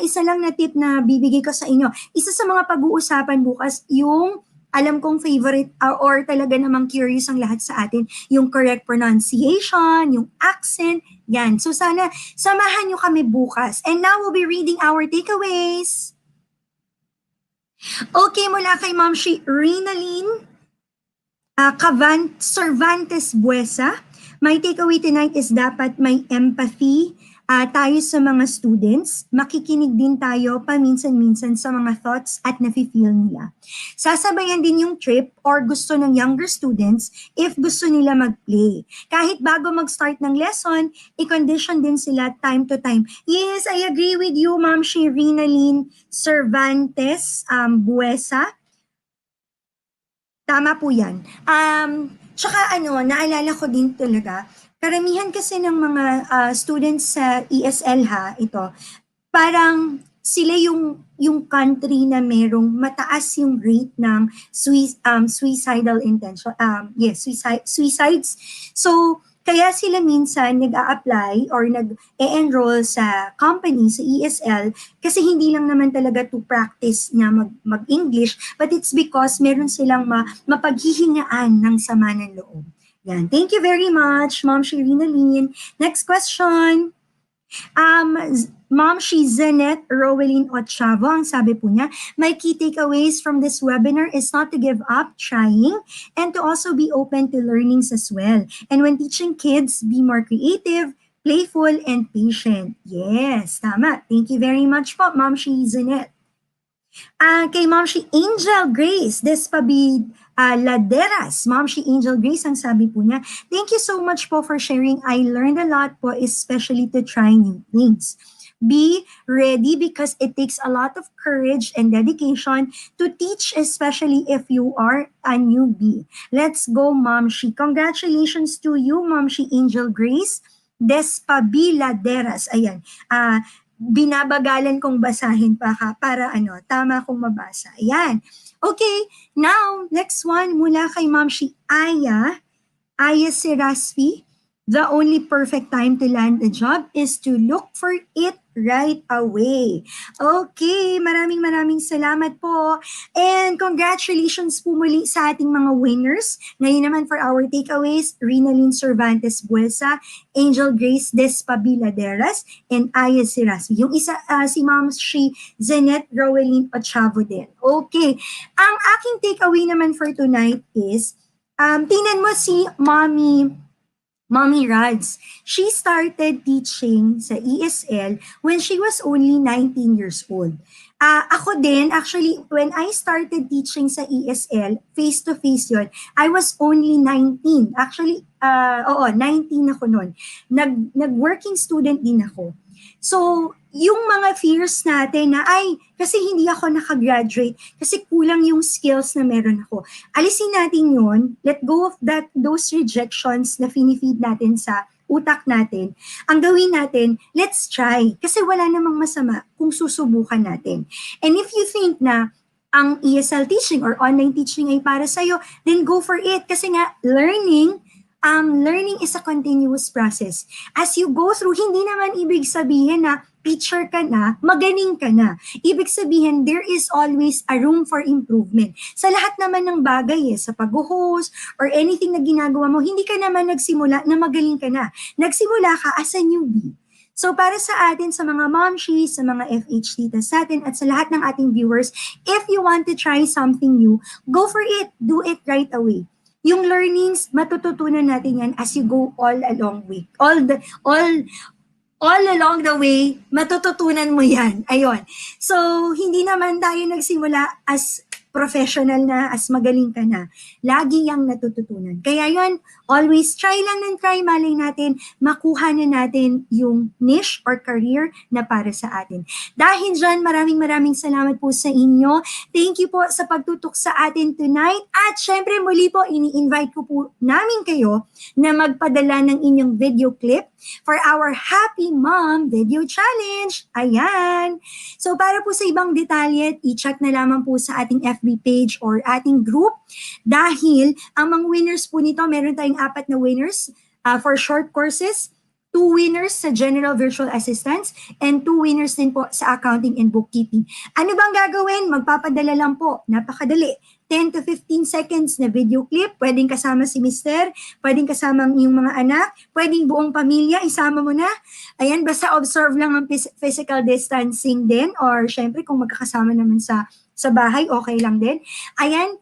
isa lang na tip na bibigay ko sa inyo. Isa sa mga pag-uusapan bukas, yung alam kong favorite or talaga namang curious ang lahat sa atin, yung correct pronunciation, yung accent, yan. So sana samahan nyo kami bukas. And now we'll be reading our takeaways. Okay, mula kay Ma'am Rinalyn Cervantes Buesa. My takeaway tonight is dapat may empathy tayo sa mga students, makikinig din tayo paminsan-minsan sa mga thoughts at nafe-feel nila. Sasabayan din yung trip or gusto ng younger students if gusto nila mag-play. Kahit bago mag-start ng lesson, i-condition din sila time to time. Yes, I agree with you, Ma'am Rinalyn Cervantes Buesa. Tama po yan. Tsaka naalala ko din talaga, karamihan kasi ng mga students sa ESL ito, parang sila yung country na merong mataas yung rate ng suicidal intention, suicides. So, kaya sila minsan nag-a-apply or nag-e-enroll sa company, sa ESL, kasi hindi lang naman talaga to practice na mag-English, but it's because meron silang mapaghihingaan ng sama ng loob. Yan. Thank you very much, Ma'am Shirina Lynn. Next question. Ma'am Zanet Rowelyn Ochavo, ang sabi po niya, my key takeaways from this webinar is not to give up trying and to also be open to learnings as well. And when teaching kids, be more creative, playful, and patient. Yes, tama. Thank you very much po, Ma'am Zanet. Kay Ma'am Angel Grace Despabid Laderas. Ma'am Angel Grace, ang sabi po niya, thank you so much po for sharing. I learned a lot po, especially to try new things. Be ready because it takes a lot of courage and dedication to teach, especially if you are a newbie. Let's go, Ma'am Shi. Congratulations to you, Ma'am Angel Grace Despabiladeras. Ayan. Binabagalan kong basahin para tama kong mabasa. Ayan. Okay, now, next one mula kay Ma'am Aya Sirasfi. The only perfect time to land a job is to look for it right away. Okay, maraming salamat po. And congratulations po muli sa ating mga winners. Ngayon naman for our takeaways, Rinalyn Cervantes Buesa, Angel Grace Despabiladeras, and Aya Sirasfi. Yung isa, si Ma'am Zanet Rowelyn Ochavo din. Okay, ang aking takeaway naman for tonight is, tingnan mo si Mommy Rudz. She started teaching sa ESL when she was only 19 years old. Ako din, actually, when I started teaching sa ESL, face-to-face yun, I was only 19. Actually, 19 ako noon. Nag-working student din ako. So, yung mga fears natin na, kasi hindi ako nakagraduate, kasi kulang yung skills na meron ako. Alisin natin yun, let go of those rejections na finifeed natin sa utak natin. Ang gawin natin, let's try. Kasi wala namang masama kung susubukan natin. And if you think na ang ESL teaching or online teaching ay para sa'yo, then go for it. Kasi nga, learning is a continuous process. As you go through, hindi naman ibig sabihin na teacher ka na, magaling ka na. Ibig sabihin, there is always a room for improvement. Sa lahat naman ng bagay, sa pag-host or anything na ginagawa mo, hindi ka naman nagsimula na magaling ka na. Nagsimula ka as a newbie. So para sa atin, sa mga momshies, sa mga FH titas sa atin, at sa lahat ng ating viewers, if you want to try something new, go for it. Do it right away. Yung learnings, matututunan natin yan as you go all along the way, matututunan mo yan. Ayun. So, hindi naman tayo nagsimula as professional na, as magaling ka na. Lagi yang natututunan. Kaya yun, always try lang ng try. Malay natin, makuha na natin yung niche or career na para sa atin. Dahil dyan, maraming salamat po sa inyo. Thank you po sa pagtutok sa atin tonight. At syempre, muli po, ini-invite ko po namin kayo na magpadala ng inyong video clip for our Happy Mom Video Challenge. Ayan. So, para po sa ibang detalye, i-check na lamang po sa ating FB page or ating group. Dahil, ang mga winners po nito, meron tayong 4 na winners for short courses, 2 winners sa General Virtual Assistants, and 2 winners din po sa Accounting and Bookkeeping. Ano bang gagawin? Magpapadala lang po. Napakadali. 10 to 15 seconds na video clip. Pwedeng kasama si Mister, pwedeng kasama ang iyong mga anak, pwedeng buong pamilya, isama mo na. Ayan, basta observe lang ang physical distancing din, or syempre kung magkakasama naman sa bahay, okay lang din. Ayan,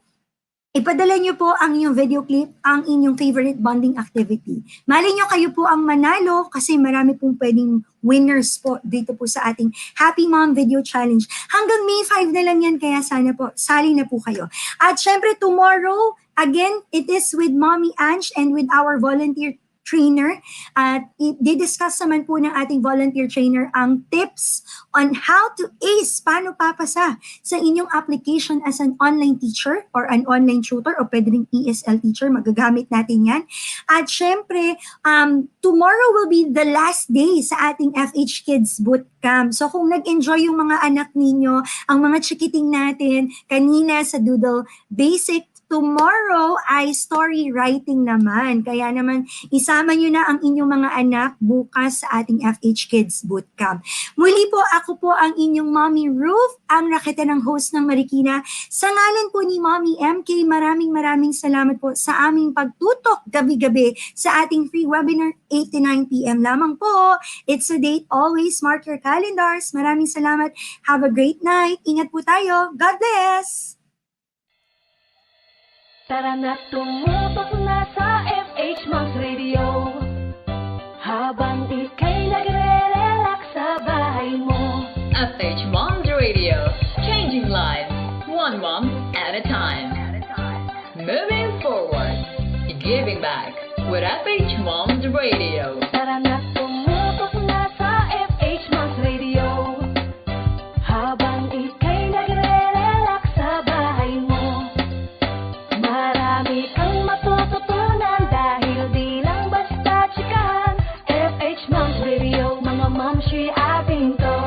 ipadala nyo po ang inyong video clip, ang inyong favorite bonding activity. Malay nyo kayo po ang manalo kasi marami pong pwedeng winners po dito po sa ating Happy Mom Video Challenge. Hanggang May 5 na lang yan, kaya sana po, sali na po kayo. At syempre tomorrow, again, it is with Mommy Ange and with our volunteer trainer at i-discuss naman po ng ating volunteer trainer ang tips on how to ace, paano papasa sa inyong application as an online teacher or an online tutor o pwede rin ESL teacher, magagamit natin yan. At syempre, tomorrow will be the last day sa ating FH Kids Bootcamp. So kung nag-enjoy yung mga anak ninyo, ang mga chikiting natin kanina sa Doodle Basic, tomorrow ay story writing naman. Kaya naman, isama nyo na ang inyong mga anak bukas sa ating FH Kids Bootcamp. Muli po, ako po ang inyong Mommy Ruf, ang raketa ng host ng Marikina. Sa ngalan po ni Mommy MK, maraming salamat po sa aming pagtutok gabi-gabi sa ating free webinar, 8 to 9 p.m. lamang po. It's a date, always mark your calendars. Maraming salamat. Have a great night. Ingat po tayo. God bless! Tara na tumutok na sa FHMoms Radio habang ika'y nagre-relax sa bahay mo. FHMoms Radio, changing lives, one mom at a time. Moving forward, giving back with FHMoms Radio. Tara na tumutok na sa FHMoms Radio habang ika'y nagre-relax sa bahay mo. Marami kang matututunan dahil di lang basta chikahan. FHMoms Radio, mga momshi ating to.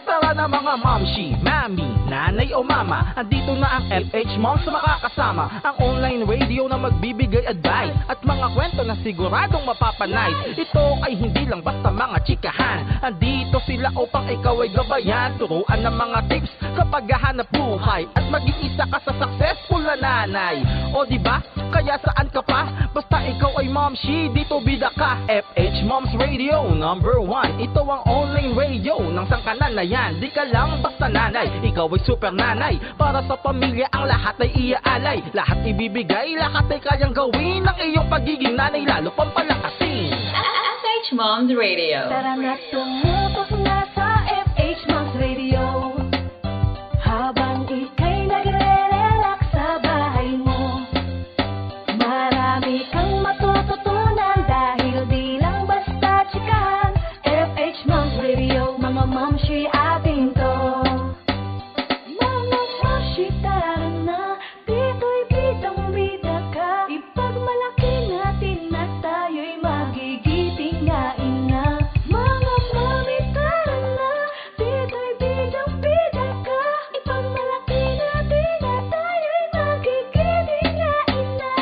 Tara na mga momshi, mami, nanay o mama, andito na ang FHMoms makakasama. Ang online radio na magbibigay advice at mga kwento na siguradong mapapanice. Ito ay hindi lang basta mga chikahan, andito sila upang ikaw ay gabayan. Turuan ng mga tips sa paghahanap buhay at maging isa ka sa successful na nanay. O diba? Kaya saan ka pa? Basta ikaw ay momshi, dito bida ka. FHMoms Radio number 1. Ito ang online radio ng sangkanan na yan. Di ka lang basta nanay, ikaw ay super nanay. Para sa pamilya ang lahat ay iaalay. Lahat ibibigay, lahat ay kayang gawin ng iyong pagiging nanay, lalo pang palakasin. FHMoms Radio. Tara na tumutok na sa FHMoms Radio habang ika'y nagre-relax sa bahay mo. Marami kang matututunan dahil di lang basta chikahan. FHMoms Radio, mga momshi ating to. Mga momshi, tara na, dito'y bidang-bida ka. Ipagmalaki natin na tayo'y magigiting nga ina. Mga mami, tara na, dito'y bidang-bida ka. Ipagmalaki natin na tayo'y magigiting nga ina.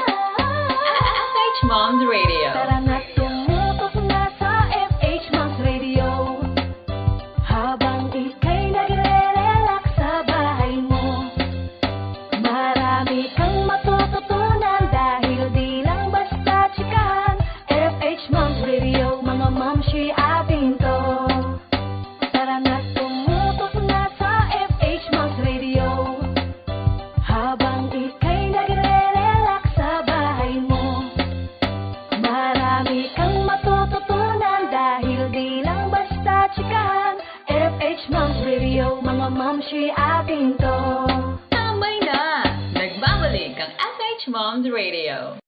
FHMoms Radio. Tara na tumutok na sa FHMoms Radio habang ika'y nagre-relax sa bahay mo. Marami kang matututunan dahil di lang basta chikahan. FHMoms Radio, mga momshi ating to. Tara na tumutok na sa FHMoms Radio habang ika'y nagre-relax sa bahay mo. Marami kang matututunan dahil di lang basta chikahan. FHMoms Radio, mga momshi ating to. Tambay na! Nagbabalik ang FHMoms Radio.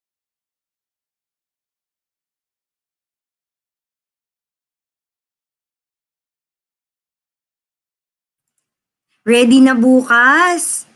Ready na bukas?